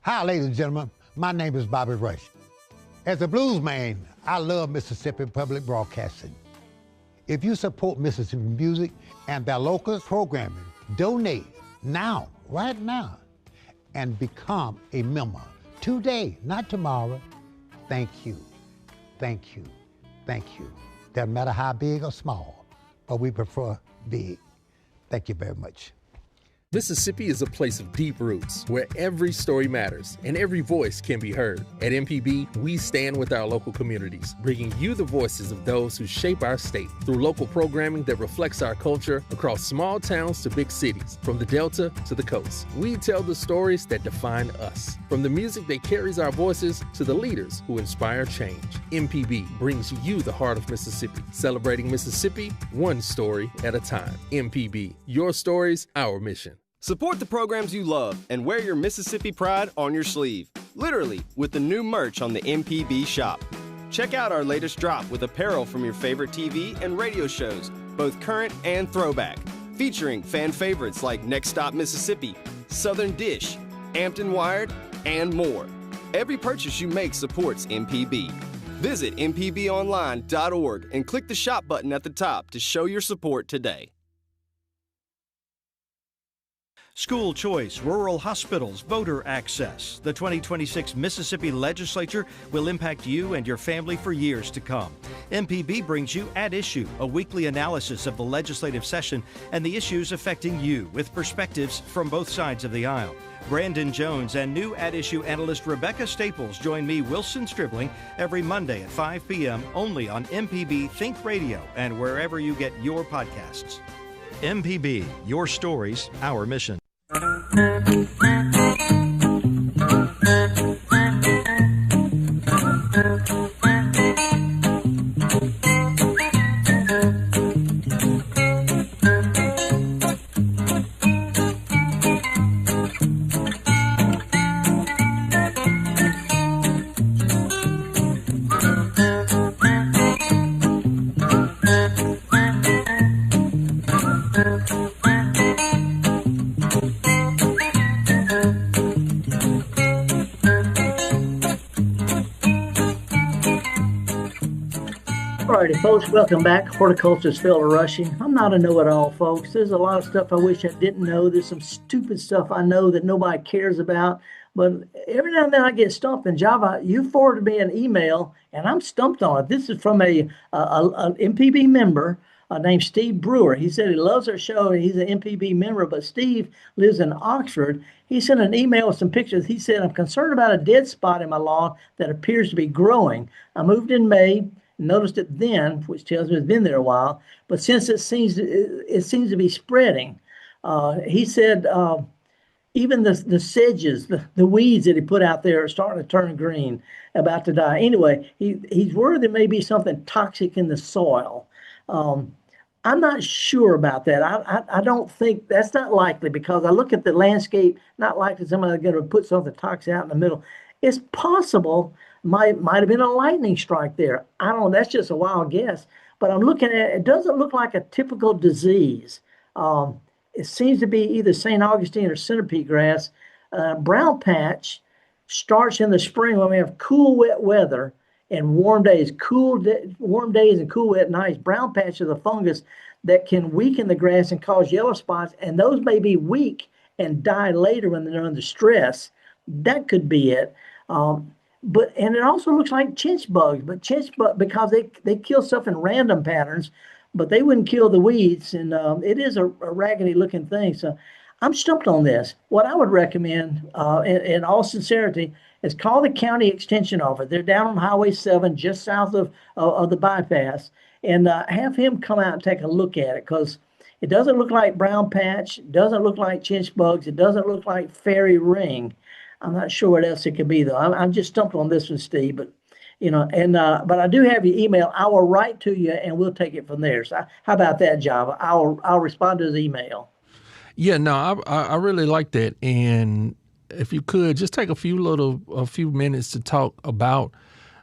Hi, ladies and gentlemen. My name is Bobby Rush. As a blues man, I love Mississippi Public Broadcasting. If you support Mississippi music and their local programming, donate now, right now, and become a member today, not tomorrow. Thank you, thank you, thank you. Doesn't matter how big or small, but we prefer big. Thank you very much. Mississippi is a place of deep roots where every story matters and every voice can be heard. At MPB, we stand with our local communities, bringing you the voices of those who shape our state through local programming that reflects our culture across small towns to big cities, from the Delta to the coast. We tell the stories that define us, from the music that carries our voices to the leaders who inspire change. MPB brings you the heart of Mississippi, celebrating Mississippi one story at a time. MPB, your stories, our mission. Support the programs you love and wear your Mississippi pride on your sleeve, literally with the new merch on the MPB shop. Check out our latest drop with apparel from your favorite TV and radio shows, both current and throwback, featuring fan favorites like Next Stop Mississippi, Southern Dish, Hampton Wired, and more. Every purchase you make supports MPB. Visit mpbonline.org and click the shop button at the top to show your support today. School choice, rural hospitals, voter access. The 2026 Mississippi Legislature will impact you and your family for years to come. MPB brings you At Issue, a weekly analysis of the legislative session and the issues affecting you with perspectives from both sides of the aisle. Brandon Jones and new At Issue analyst Rebecca Staples join me, Wilson Stribling, every Monday at 5 p.m. only on MPB Think Radio and wherever you get your podcasts. MPB, your stories, our mission. Alrighty, folks, welcome back. Horticulturalist Felder Rushing. I'm not a know-it-all, folks. There's a lot of stuff I wish I didn't know. There's some stupid stuff I know that nobody cares about. But every now and then I get stumped. And Java, you forwarded me an email, and I'm stumped on it. This is from an MPB member named Steve Brewer. He said he loves our show, and he's an MPB member, but Steve lives in Oxford. He sent an email with some pictures. He said, I'm concerned about a dead spot in my lawn that appears to be growing. I moved in May. Noticed it then, which tells me it's been there a while. But since it seems to be spreading, he said even the sedges, the weeds that he put out there are starting to turn green, about to die. Anyway, he's worried there may be something toxic in the soil. I'm not sure about that. I don't think that's not likely, because I look at the landscape, not likely somebody's going to put something toxic out in the middle. It's possible. Might have been a lightning strike there. I don't know. That's just a wild guess. But I'm looking at it. It doesn't look like a typical disease. It seems to be either St. Augustine or centipede grass. Brown patch starts in the spring when we have cool, wet weather and warm days. Warm days and cool, wet nights. Brown patch is a fungus that can weaken the grass and cause yellow spots. And those may be weak and die later when they're under stress. That could be it. And it also looks like chinch bugs, because they kill stuff in random patterns, but they wouldn't kill the weeds. And it is a raggedy looking thing. So I'm stumped on this. What I would recommend, in all sincerity, is call the county extension office. They're down on Highway 7, just south of the bypass, and have him come out and take a look at it, because it doesn't look like brown patch. It doesn't look like chinch bugs. It doesn't look like fairy ring. I'm not sure what else it could be, though. I'm just stumped on this one, Steve. But, but I do have your email. I will write to you, and we'll take it from there. So how about that, Java? I'll respond to his email. Yeah, no, I really like that. And if you could just take a few minutes to talk about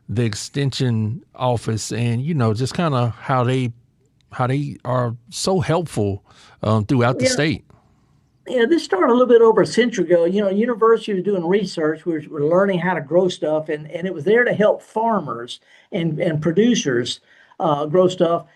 the extension office and, just kind of how they are so helpful throughout the state. Yeah, this started a little bit over a century ago. University was doing research. We're learning how to grow stuff, and it was there to help farmers and producers grow stuff.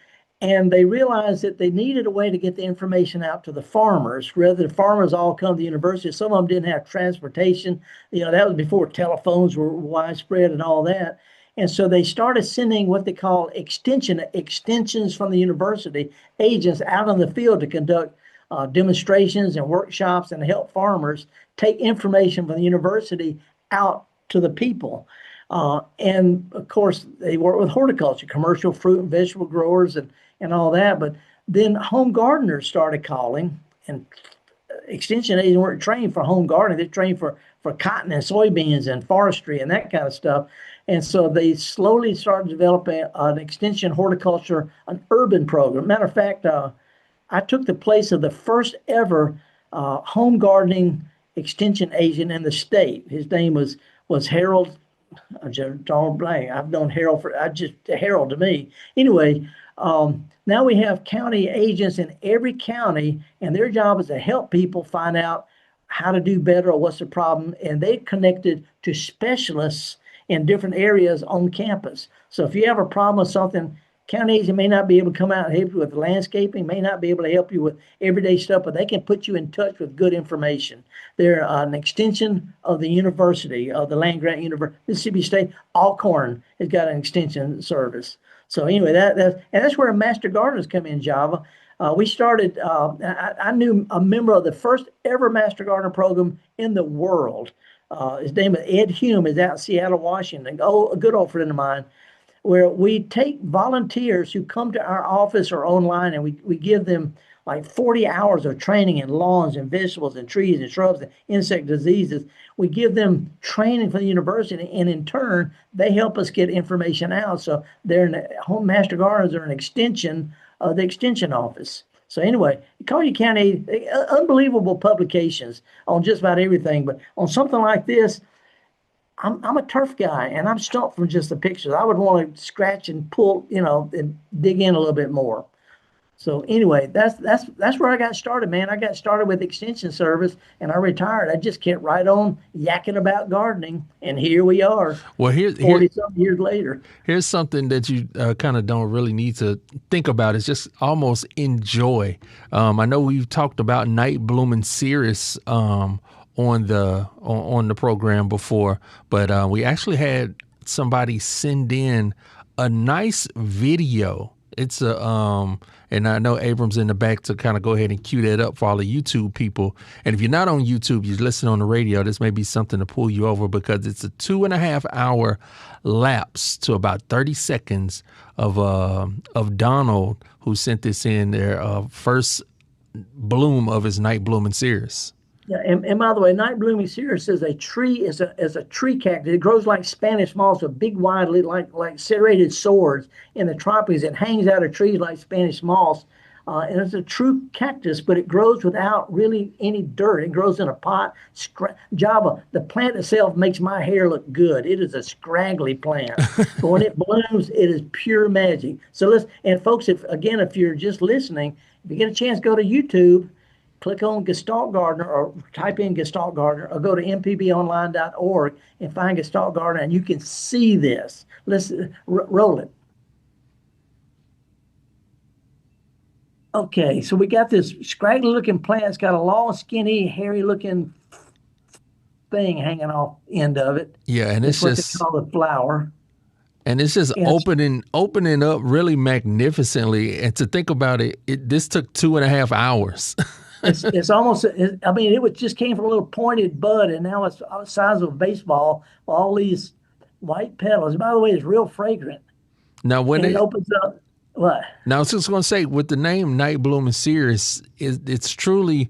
And they realized that they needed a way to get the information out to the farmers, rather than farmers all come to the university. Some of them didn't have transportation. That was before telephones were widespread and all that. And so they started sending what they call extensions from the university, agents out in the field to conduct demonstrations and workshops and help farmers take information from the university out to the people. And of course, they work with horticulture, commercial fruit and vegetable growers and all that. But then home gardeners started calling, and extension agents weren't trained for home gardening. They're trained for cotton and soybeans and forestry and that kind of stuff. And so they slowly started developing an extension horticulture, an urban program. Matter of fact, I took the place of the first ever home gardening extension agent in the state. His name was Harold. I've known Harold Harold to me. Anyway, now we have county agents in every county, and their job is to help people find out how to do better or what's the problem. And they connected to specialists in different areas on campus. So if you have a problem with something, county agent may not be able to come out and help you with landscaping, may not be able to help you with everyday stuff, but they can put you in touch with good information. They're an extension of the university, of the land-grant university. Mississippi State, Alcorn has got an extension service. So anyway, that's where Master Gardeners come in, Java. We started, I knew a member of the first ever Master Gardener program in the world. His name is Ed Hume, is out in Seattle, Washington. A good old friend of mine, where we take volunteers who come to our office or online, and we give them like 40 hours of training in lawns and vegetables and trees and shrubs and insect diseases. We give them training from the university, and in turn, they help us get information out. So home Master Gardeners are an extension of the extension office. So anyway, Collier County, unbelievable publications on just about everything, but on something like this, I'm a turf guy, and I'm stumped from just the pictures. I would want to scratch and pull, and dig in a little bit more. So anyway, that's where I got started, man. I got started with Extension Service, and I retired. I just kept right on yakking about gardening, and here we are. Well, 40-something years later. Here's something that you kind of don't really need to think about. It's just almost enjoy. I know we've talked about night blooming cereus on the program before, but we actually had somebody send in a nice video. It's and I know Abram's in the back to kind of go ahead and cue that up for all the YouTube people. And if you're not on YouTube, you're listening on the radio, this may be something to pull you over, because it's a 2.5 hour lapse to about 30 seconds of Donald, who sent this in, their first bloom of his night blooming cereus. Yeah, and by the way, night blooming cereus is a tree cactus. It grows like Spanish moss with big, wide, like serrated swords in the tropics. It hangs out of trees like Spanish moss, and it's a true cactus, but it grows without really any dirt. It grows in a pot. Java, the plant itself makes my hair look good. It is a scraggly plant, but when it blooms, it is pure magic. So folks, if you're just listening, if you get a chance, go to YouTube. Click on Gestalt Gardener, or type in Gestalt Gardener, or go to mpbonline.org and find Gestalt Gardener, and you can see this. Let's roll it. Okay, so we got this scraggly-looking plant. It's got a long, skinny, hairy-looking thing hanging off the end of it. Yeah, and it's what they call the flower. And it's just opening up really magnificently. And to think about it, this took 2.5 hours. It's almost, it just came from a little pointed bud, and now it's the size of a baseball with all these white petals. By the way, it's real fragrant. Now, when it opens up, what? Now, I was just going to say, with the name Night Blooming Cereus, it's truly,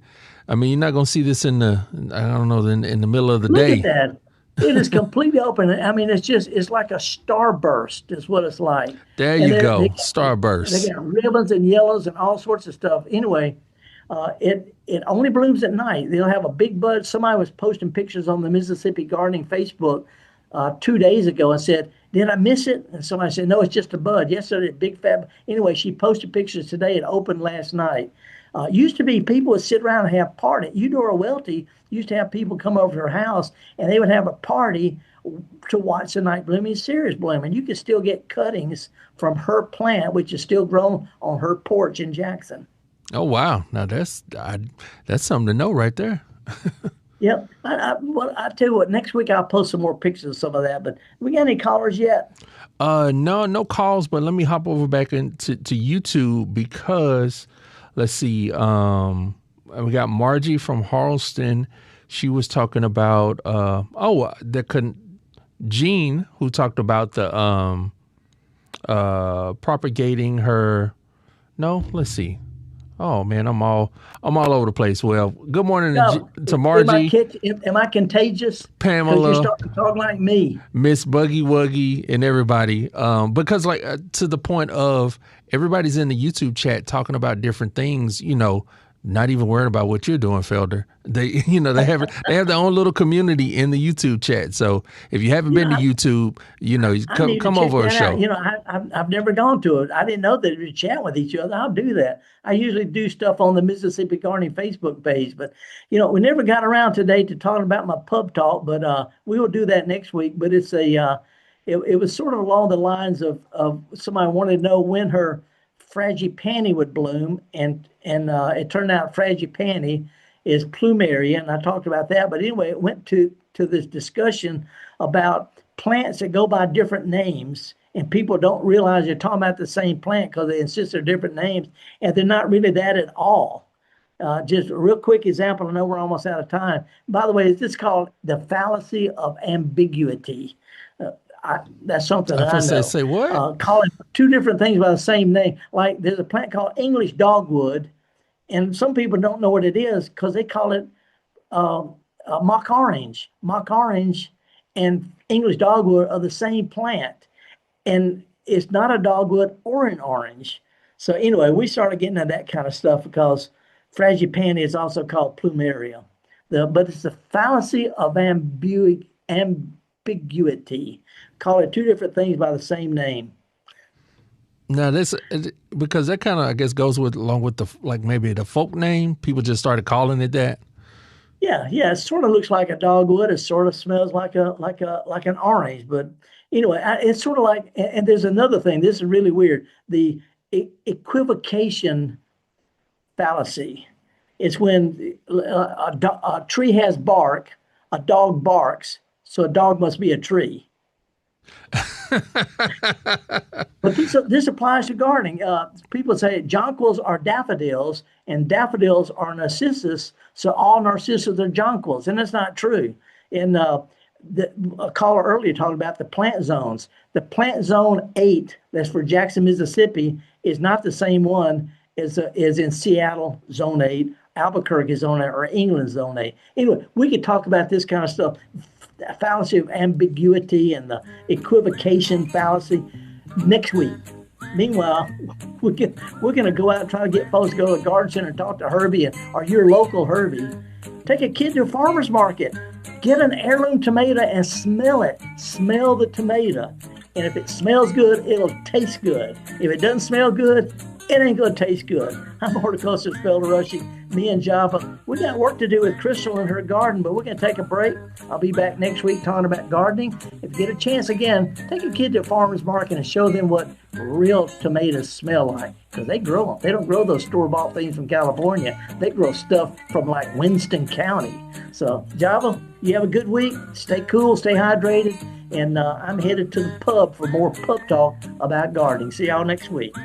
you're not going to see this in the middle of the day. Look at that. It is completely open. It's like a starburst is what it's like. There you go, starburst. They got ribbons and yellows and all sorts of stuff. Anyway, it only blooms at night. They'll have a big bud. Somebody was posting pictures on the Mississippi Gardening Facebook 2 days ago and said, "Did I miss it?" And somebody said, "No, it's just a bud." Yesterday, big fat. Anyway, she posted pictures today. It opened last night. Used to be people would sit around and have party. Eudora Welty used to have people come over to her house, and they would have a party to watch the night blooming cereus bloom. And you could still get cuttings from her plant, which is still grown on her porch in Jackson. Oh, wow. Now, that's something to know right there. Yep. I tell you what, next week I'll post some more pictures of some of that. But we got any callers yet? No calls, but let me hop over back into YouTube because, let's see, we got Margie from Harleston. She was talking about, Jean, who talked about the propagating her, let's see. Oh man, I'm all over the place. Well, good morning to Margie. Am I contagious? Pamela, because you're starting to talk like me. Miss Buggy Wuggy and everybody. Because to the point of everybody's in the YouTube chat talking about different things. not even worrying about what you're doing, Felder. They have their own little community in the YouTube chat. So if you haven't been to YouTube, come over a show. I've never gone to it. I didn't know that we chat with each other. I'll do that. I usually do stuff on the Mississippi Gardening Facebook page, but we never got around today to talking about my pub talk. But we will do that next week. But it's it was sort of along the lines of somebody wanted to know when her frangipani would bloom, and it turned out frangipani is plumeria, and I talked about that. But anyway, it went to this discussion about plants that go by different names, and people don't realize they're talking about the same plant because they insist they're different names, and they're not really that at all. Just a real quick example. I know we're almost out of time. By the way, it's called the fallacy of ambiguity. That's something that I know. Say what? Calling two different things by the same name. Like there's a plant called English dogwood, and some people don't know what it is because they call it mock orange. Mock orange and English dogwood are the same plant, and it's not a dogwood or an orange. So anyway, we started getting into that kind of stuff because frangipani is also called plumeria. But it's the fallacy of ambiguity. Call it two different things by the same name. Now this, because that kind of, I guess, goes along with maybe the folk name. People just started calling it that. Yeah. It sort of looks like a dogwood. It sort of smells like an orange. But anyway, it's sort of like. And there's another thing. This is really weird. The equivocation fallacy. It's when a tree has bark, a dog barks, so a dog must be a tree. But this applies to gardening. People say jonquils are daffodils and daffodils are narcissus, so all narcissus are jonquils, and that's not true. And a caller earlier talked about the plant zones. The plant zone 8, that's for Jackson, Mississippi, is not the same one as in Seattle, zone 8, Albuquerque, zone 8, or England, zone 8. Anyway, we could talk about this kind of stuff. The fallacy of ambiguity and the equivocation fallacy next week. Meanwhile, we're going to go out and try to get folks to go to the garden center and talk to Herbie or your local Herbie. Take a kid to a farmer's market. Get an heirloom tomato and smell it. Smell the tomato. And if it smells good, it'll taste good. If it doesn't smell good, it ain't going to taste good. I'm horticulturalist Felder Rushing. Me and Java, we got work to do with Crystal in her garden, but we're going to take a break. I'll be back next week talking about gardening. If you get a chance again, take a kid to a farmer's market and show them what real tomatoes smell like, because they grow them. They don't grow those store-bought things from California. They grow stuff from like Winston County. So, Java, you have a good week. Stay cool, stay hydrated, and I'm headed to the pub for more pub talk about gardening. See y'all next week.